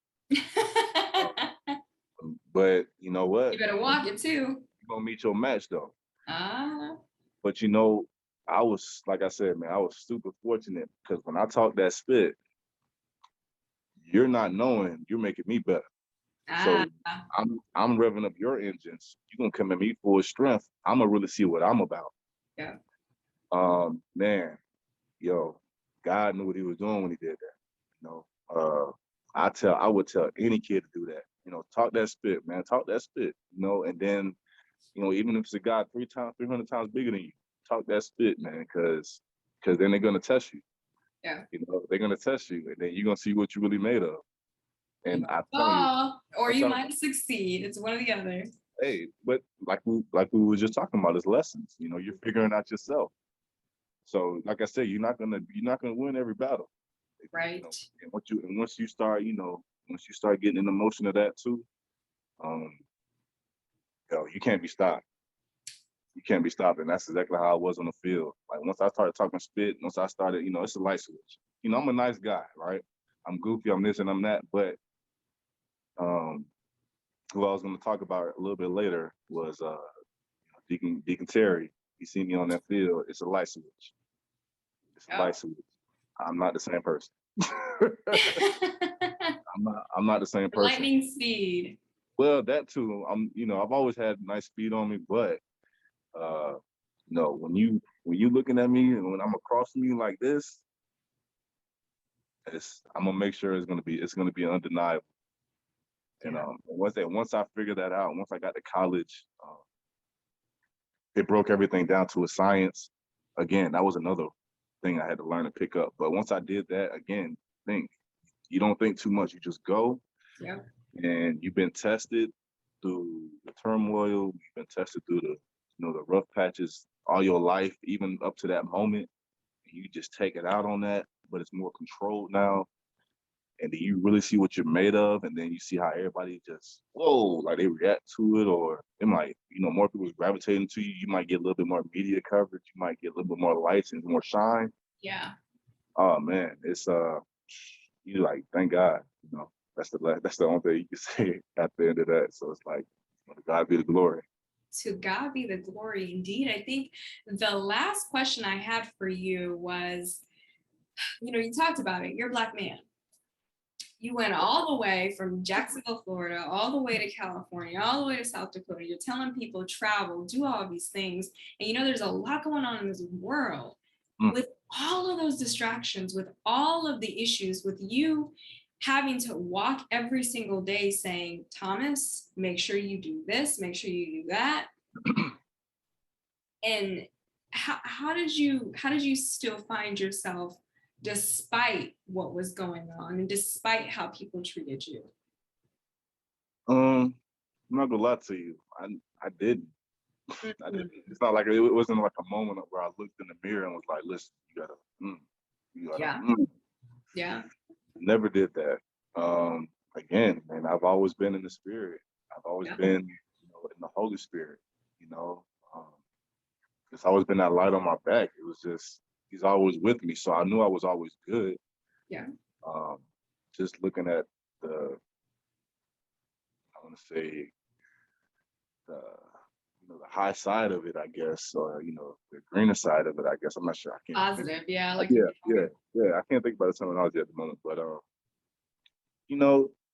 but you know You what? better walk it too. You're gonna meet your match though. Ah, But I was, like I said, man, I was super fortunate because when I talk that spit, you're not knowing you're making me better. ah, So I'm revving up your engines. You're gonna come at me full strength. I'm gonna really see what I'm about. yeah. Man, yo, God knew what he was doing when he did that. You know, I would tell any kid to do that. Talk that spit, man. Talk that spit. And then, even if it's a guy 300 times bigger than you, talk that spit, man, because then they're gonna test you. Yeah. They're gonna test you, and then you're gonna see what you're really made of. You And might I'm telling you, fall or I'm you telling might succeed. It's one or the other. hey, but like we were just talking about, is lessons. You're figuring out yourself. So, like I said, you're not gonna win every battle. Right. And once you start getting in the motion of that too, um, you can't be stopped. You can't be stopped, and that's exactly how I was on the field. Like once I started talking spit, once I started, it's a light switch. I'm a nice guy, right? I'm goofy, I'm this and I'm that, but um, who I was going to talk about a little bit later was Deacon Terry. He seen me on that field. It's a light switch. It's a Yeah. light switch. I'm not the same person. I'm not the same person. Lightning speed. Well, that too. I've always had nice speed on me, but uh, when you looking at me and when I'm across from you like this, I'm gonna make sure it's gonna be undeniable. And Yeah. once I figured that out, once I got to college, it broke everything down to a science. Again, that was another thing I had to learn to pick up. But once I did that, again, think. You don't think too much. You just go, Yeah. and you've been tested through the turmoil. You've been tested through the rough patches all your life, even up to that moment. You just take it out on that, but it's more controlled now. And then you really see what you're made of, and then you see how everybody just whoa, like they react to it, or it might, more people gravitating to you. You might get a little bit more media coverage. You might get a little bit more lights and more shine. Yeah. Oh man, it's you like thank God, that's the only thing you can say at the end of that. So it's like, to God be the glory. To God be the glory indeed. I think the last question I had for you was, you talked about it. You're a Black man. You went all the way from Jacksonville, Florida, all the way to California, all the way to South Dakota. You're telling people travel, do all these things. And there's a lot going on in this world. Mm. With all of those distractions, with all of the issues, with you having to walk every single day saying, Thomas, make sure you do this, make sure you do that. And how did you still find yourself despite what was going on and despite how people treated you? I'm not gonna lie to you. I didn't. I didn't. It's not like it wasn't like a moment where I looked in the mirror and was like, listen, you gotta, Yeah. Yeah. Never did that. Again, man, I've always been in the spirit. I've always Yeah. been, in the Holy Spirit. Um, it's always been that light on my back. It was just He's always with me, so I knew I was always good. Yeah. Just looking at I want to say the the high side of it, I guess, or the greener side of it, I guess. I'm not sure. I can't. Positive. Yeah. Like Yeah. I can't think about the terminology at the moment, but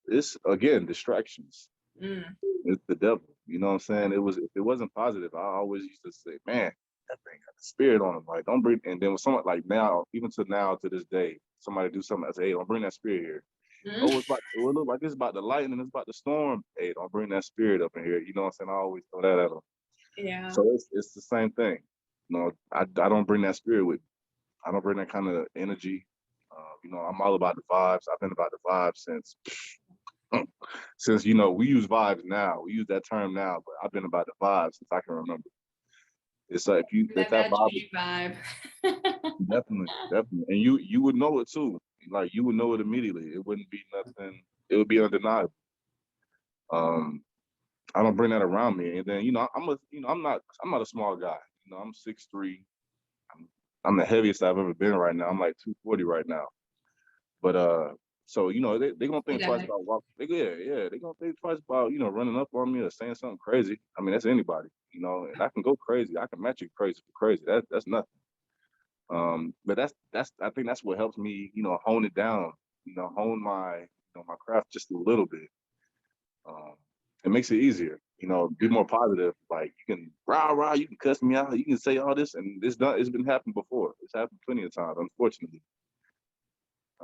it's again distractions. mm, It's the devil. You know what I'm saying? If it wasn't positive, I always used to say, man, that thing got the spirit on him. Like, don't bring. And then with someone like now, even to this day, somebody do something. I say, hey, don't bring that spirit here. Oh, it look like it's about to lighten and it's about to storm. Hey, don't bring that spirit up in here. You know what I'm saying? I always throw that at them. yeah. So it's the same thing. I don't bring that spirit with me. I don't bring that kind of energy. I'm all about the vibes. I've been about the vibes since we use vibes now. We use that term now, but I've been about the vibes since I can remember. It's like if that That vibe, juju vibe. definitely, and you would know it too. Like you would know it immediately. It wouldn't be nothing. It would be undeniable. Um, I don't bring that around me. And then I'm not a small guy. I'm 6'3". I'm the heaviest I've ever been right now. I'm like 240 right now. But so they gonna think twice about walking. They gonna think twice about running up on me or saying something crazy. I mean that's anybody, and I can go crazy. I can match you crazy for crazy. That's nothing. But that's I think that's what helps me, hone it down. Hone my my craft just a little bit. It makes it easier. Be more positive. Like you can rah, you can cuss me out, you can say all this, and it's been happened before. It's happened plenty of times, unfortunately.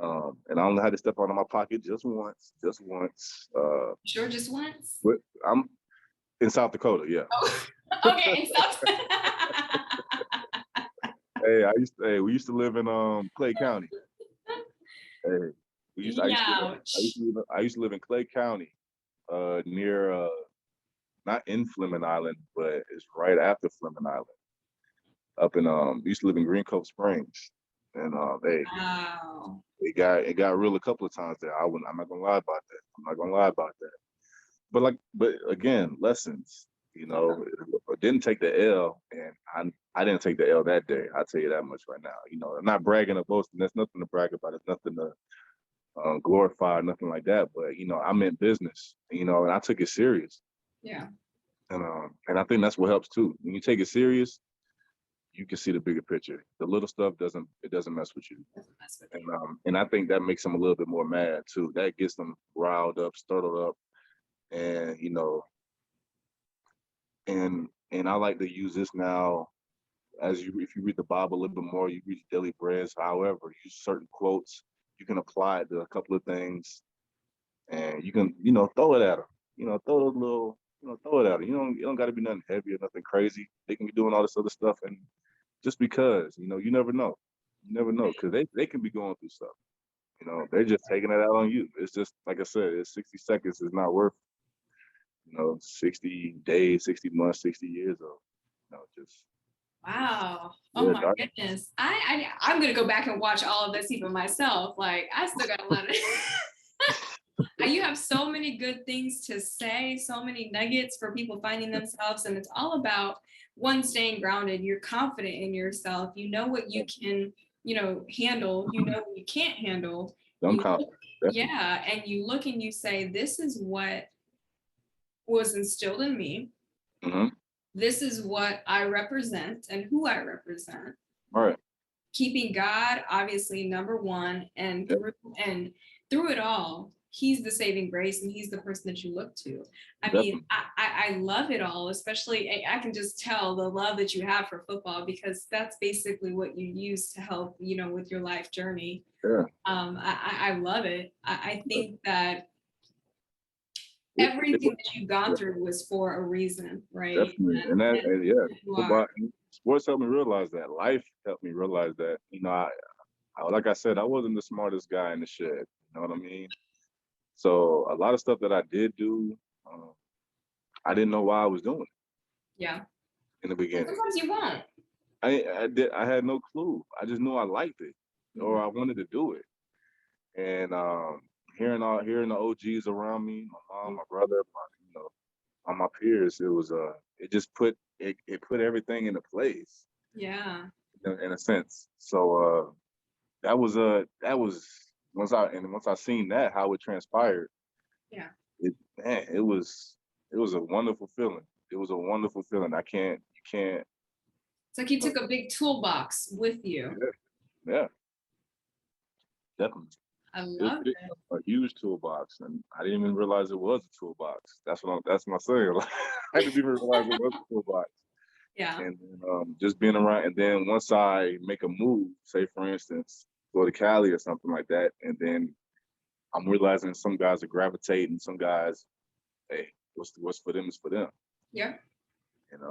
And I only had to step out of my pocket just once. Sure, just once. But I'm in South Dakota, yeah. Oh, okay. We used to live in Clay County. Hey, I used to live in Clay County, near not in Fleming Island, but it's right after Fleming Island. Up in we used to live in Green Cove Springs, and Wow. it got real a couple of times there. I'm not gonna lie about that. I'm not gonna lie about that. But again, lessons. I didn't take the L, and I didn't take the L that day. I'll tell you that much right now. I'm not bragging or boasting. There's nothing to brag about. There's nothing to glorify, nothing like that. But I'm in business. And I took it serious. Yeah. And I think that's what helps too. When you take it serious, you can see the bigger picture. The little stuff doesn't mess with you. Doesn't mess with And you. and I think that makes them a little bit more mad too. That gets them riled up, startled up, and and I like to use this now as if you read the Bible a little bit more, you read Daily Breads. However, use certain quotes. You can apply it to a couple of things, and you can throw it at them. Throw a little. Throw it at them. You don't got to be nothing heavy or nothing crazy. They can be doing all this other stuff, and just because you never know. You never know because they can be going through stuff. They're just taking it out on you. It's just like I said, it's 60 seconds is not worth 60 days, 60 months, 60 years of just Wow. Oh yeah, my goodness. I'm gonna go back and watch all of this even myself. Like I still got a lot of you have so many good things to say, so many nuggets for people finding themselves. And it's all about one, staying grounded. You're confident in yourself. You know what you can, handle, you know what you can't handle. I'm You confident. look, yeah. And you look and you say, this is what was instilled in me. Mm-hmm. This is what I represent and who I represent. All right. Keeping God obviously number one, and through it all, He's the saving grace, and He's the person that you look to. I mean, I love it all, especially I can just tell the love that you have for football, because that's basically what you use to help, with your life journey. Yeah. I love it. I think that everything that you've gone through was for a reason, right? Definitely. And yeah, football, sports helped me realize that. Life helped me realize that. Like I said, I wasn't the smartest guy in the shed. You know what I mean? So a lot of stuff that I did do, I didn't know why I was doing it. Yeah. In the beginning. Sometimes you won't. I had no clue. I just knew I liked it, or I wanted to do it. And hearing the OGs around me, my mom, my brother, my peers, it just put everything into place. Yeah. In a sense. So that was once I seen that how it transpired. Yeah. It was a wonderful feeling. It was a wonderful feeling. You can't. It's like you took a big toolbox with you. Yeah. Definitely. I love it. A huge toolbox, and I didn't even realize it was a toolbox. That's my saying. I didn't even realize it was a toolbox. Yeah. And then, just being around, and then once I make a move, say for instance, go to Cali or something like that, and then I'm realizing some guys are gravitating, some guys, hey, what's for them is for them. Yeah. And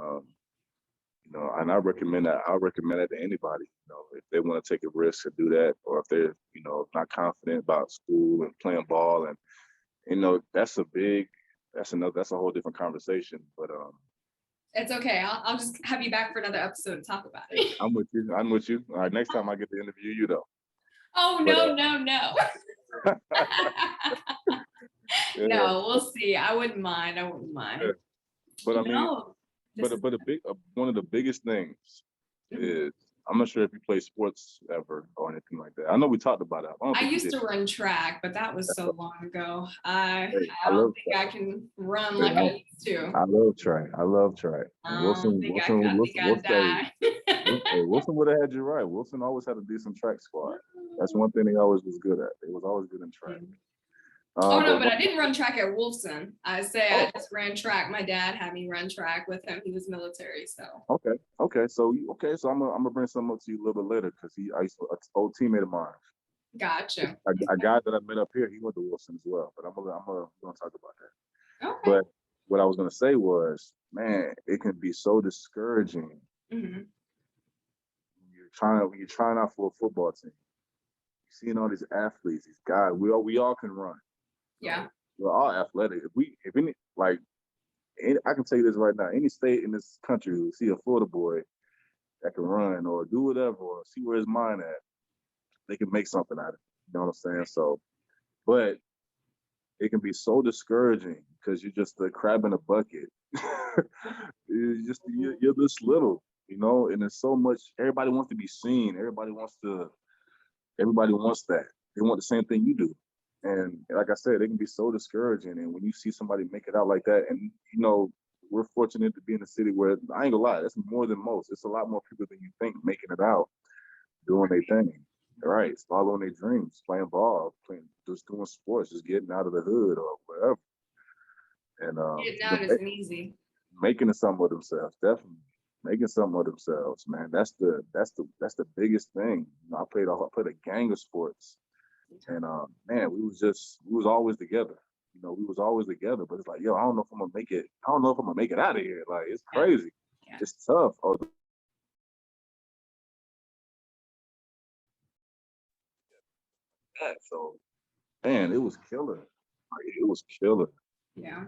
and I recommend that. I recommend that to anybody. If they want to take a risk to do that, or if they're not confident about school and playing ball, and that's a whole different conversation. But it's okay. I'll just have you back for another episode to talk about it. I'm with you. All right, next time I get to interview you though. Oh no. Yeah. No, we'll see. I wouldn't mind. Yeah. But I mean, one of the biggest things is, I'm not sure if you play sports ever or anything like that. I know we talked about it. I used to run track, but that was so long ago. I don't think I can run like I used to. I love track. Wilson would have had you right. Wilson always had a decent track squad. That's one thing he always was good at. He was always good in track. But I didn't run track at Wolfson. I just ran track. My dad had me run track with him. He was military, so. Okay. So I'm gonna bring something up to you a little bit later, because an old teammate of mine. Gotcha. A guy that I met up here, he went to Wilson as well. But we're gonna talk about that. Okay. But what I was gonna say was, man, it can be so discouraging. Mm-hmm. When you're trying out for a football team. You're seeing all these athletes, these guys. We all can run. Yeah. We're all athletic. I can tell you this right now. Any state in this country who see a Florida boy that can run or do whatever, or see where his mind at, they can make something out of it. You know what I'm saying? So, but it can be so discouraging because you're just a crab in a bucket. You're this little, and there's so much. Everybody wants to be seen. Everybody wants that. They want the same thing you do. And like I said, it can be so discouraging. And when you see somebody make it out like that, and we're fortunate to be in a city where I ain't gonna lie, that's more than most. It's a lot more people than you think making it out, doing their thing. Right, following their dreams, playing ball, playing, just doing sports, just getting out of the hood or wherever, and Getting you know, out isn't easy. making something of themselves. Definitely making something of themselves, man. That's the biggest thing. You know, I played a gang of sports, and man, we was always together. You know, we was always together. But it's like, yo, I don't know if I'm gonna make it. I don't know if I'm gonna make it out of here. Like, it's Yeah. crazy. Yeah. It's tough. Oh, that. So, man, it was killer. Like, it was killer. Yeah.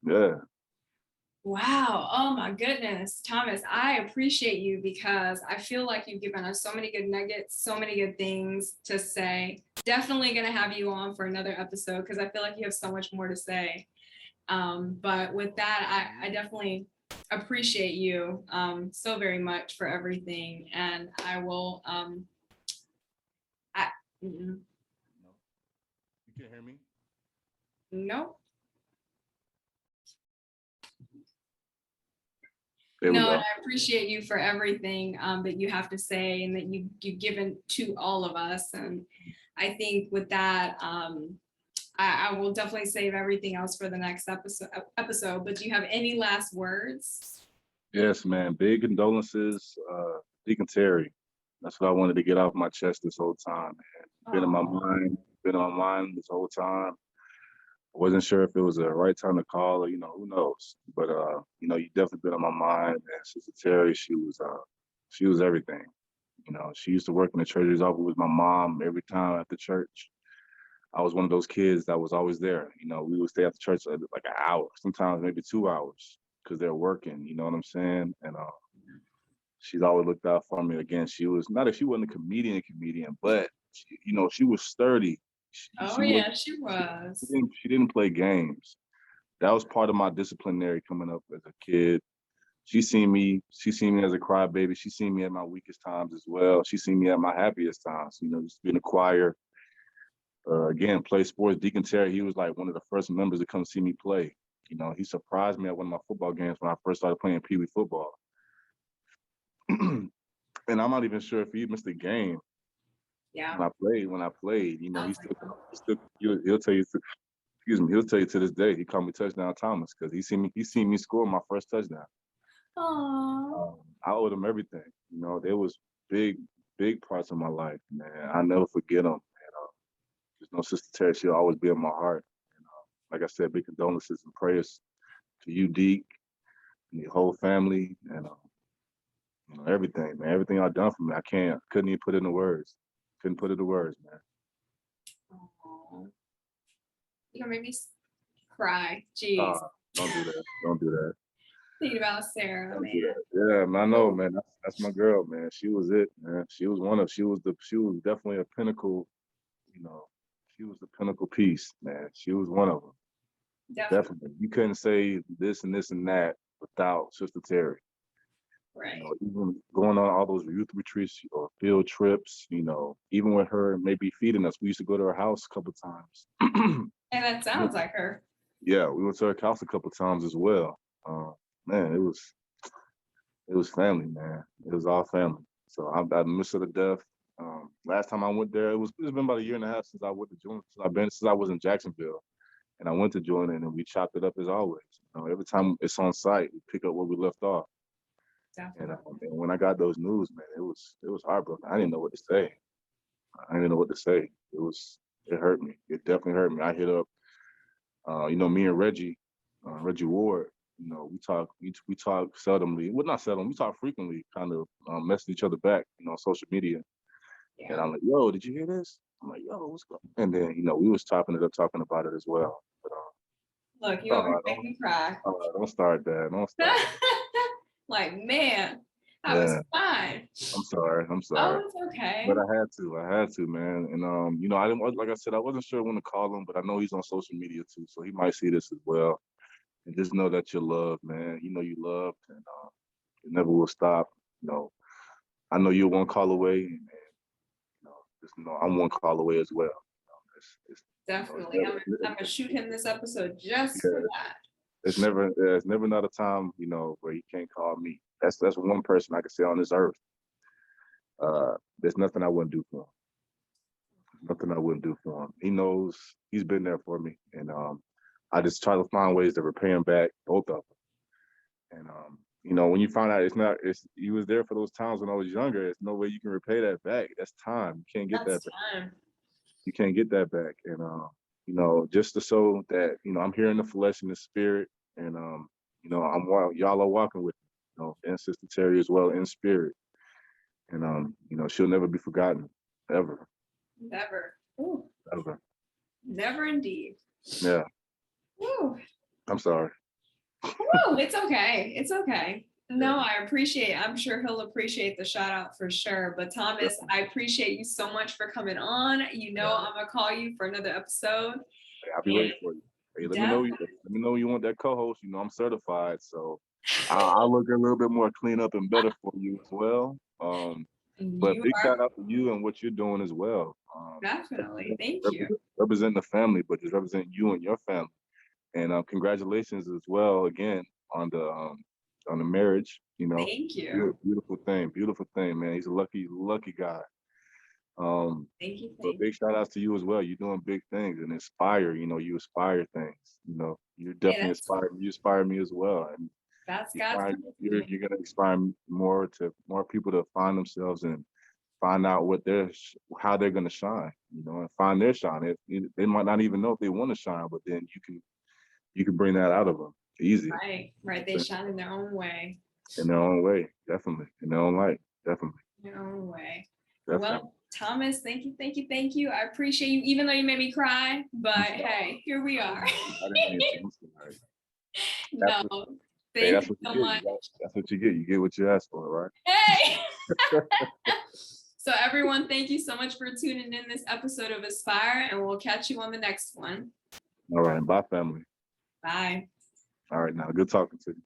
Yeah. Wow. Oh my goodness. Thomas, I appreciate you because I feel like you've given us so many good nuggets, so many good things to say. Definitely going to have you on for another episode because I feel like you have so much more to say. But with that, I definitely appreciate you so very much for everything. And I will, I, mm, No, you can't hear me. no, There we no, and go. I appreciate you for everything that you have to say and that you've given to all of us. And I think with that, I will definitely save everything else for the next episode. But do you have any last words? Yes, man. Big condolences, Deacon Terry. That's what I wanted to get off my chest this whole time, man. Been in my Oh, mind, been on my mind this whole time. I wasn't sure if it was the right time to call or, who knows. But you definitely been on my mind. And Sister Terry, she was everything. You know, she used to work in the treasurer's office with my mom every time after church. I was one of those kids that was always there. You know, we would stay after church like an hour, sometimes maybe 2 hours, because they're working. You know what I'm saying? And she's always looked out for me. Again, she was not if she wasn't a comedian, but she was sturdy. She, oh she was yeah, she she was. didn't she didn't play games. That was part of my disciplinary coming up as a kid. She seen me as a crybaby. She seen me at my weakest times as well. She seen me at my happiest times. Used to be in the choir. Again, play sports. Deacon Terry, he was like one of the first members to come see me play. He surprised me at one of my football games when I first started playing Pee Wee football. And I'm not even sure if he missed a game Yeah, when I played. He sounds like still, fun. he'll tell you, excuse me, he'll tell you to this day, he called me Touchdown Thomas because he seen me score my first touchdown. Aw. I owed him everything. There was big, big parts of my life, man. I never forget them. Just know Sister Terry, she'll always be in my heart. Like I said, big condolences and prayers to you, Deke, and your whole family, and everything, man. Everything y'all done for me, couldn't even put it into words. Couldn't put it into words, man. Aw. You're gonna make me cry. Jeez. Don't do that. Don't do that. Thinking about Sarah, Don't man. do that. Yeah, man, I know, man. That's my girl, man. She was it, man. She was definitely a pinnacle, you know, she was the pinnacle piece, man. She was one of them. Definitely. Definitely. You couldn't say this and this and that without Sister Terry. Right. Even going on all those youth retreats or field trips, even with her maybe feeding us. We used to go to her house a couple times. And that sounds like her. Yeah, we went to her house a couple times as well. Man, it was family, man. It was all family. So I miss her to death. Last time I went there, it's been about a year and a half since I went to join. Since I was in Jacksonville, and I went to join it, and we chopped it up as always. Every time it's on site, we pick up where we left off. And, Definitely. and when I got those news, man, it was heartbroken. I didn't know what to say. I didn't know what to say. It hurt me. It definitely hurt me. I hit up, me and Reggie Ward. We talk seldomly. Well, not seldom. We talk frequently. Kind of message each other back, on social media. And Yeah. I'm like, yo, did you hear this? I'm like, yo, what's going on? And then, we was chopping it up, talking about it as well. But Look, you always make don't, me cry. don't start that. Don't start that. Like, man, I was Yeah, fine. I'm sorry. I'm Oh, sorry. it's okay. But I had to, man. And I didn't, like I said, I wasn't sure when to call him, but I know he's on social media too, so he might see this as well. And just know that you're loved, man. You loved, and it never will stop. You know, I know you're one call away, and just know I'm one call away as well. It's Definitely. never, I'm gonna shoot him this episode just yeah, for that. There's never not a time, you know, where you can't call me. That's one person I can say on this earth. There's nothing I wouldn't do for him. Nothing I wouldn't do for him. He knows he's been there for me, and I just try to find ways to repay him back, both of them. And you know, when you find out it's he was there for those times when I was younger, there's no way you can repay that back. That's time. You can't get that That's back. time. You can't get that back. And you know, just to show that, you know, I'm here in the flesh and the spirit, and you know, y'all are walking with me, you know, and Sister Terry as well in spirit. And you know, she'll never be forgotten, ever, Never. Ooh, ever. never indeed. Yeah, Ooh. I'm sorry. Whoa, it's okay. It's okay. No, I appreciate. I'm sure he'll appreciate the shout out for sure. But Thomas, I appreciate you so much for coming on. You know, I'm gonna call you for another episode. Hey, I'll be waiting for you. Hey, let me know. Let me know you want that co-host. You know, I'm certified, so I'll look a little bit more clean up and better for you as well. But You big are shout out to you and what you're doing as well. definitely. Thank you. Represent the family, but just represent you and your family. And congratulations as well again on the marriage. You know, Thank you. beautiful thing, man. He's a lucky guy. Thank you. So Thank big shout outs to you as well. You're doing big things and inspire. You know, you inspire things. You know, you you. definitely inspire. You inspire me as well, and That's you God's find, plan. you're gonna inspire more people to find themselves and find out how they're gonna shine. You know, and find their shine. They might not even know if they want to shine, but then you can bring that out of them easy Right. They shine in their own way. in their own way, definitely in their own light, definitely. In their own way. Definitely. Well, Thomas, thank you. I appreciate you, even though you made me cry. But hey, here we are. I didn't mean to. I'm sorry. No, Hey, thank you so much. That's what you get. You get what you ask for, right? Hey. So everyone, thank you so much for tuning in this episode of Aspire, and we'll catch you on the next one. All right. Bye, family. Bye. All right. Now, good talking to you.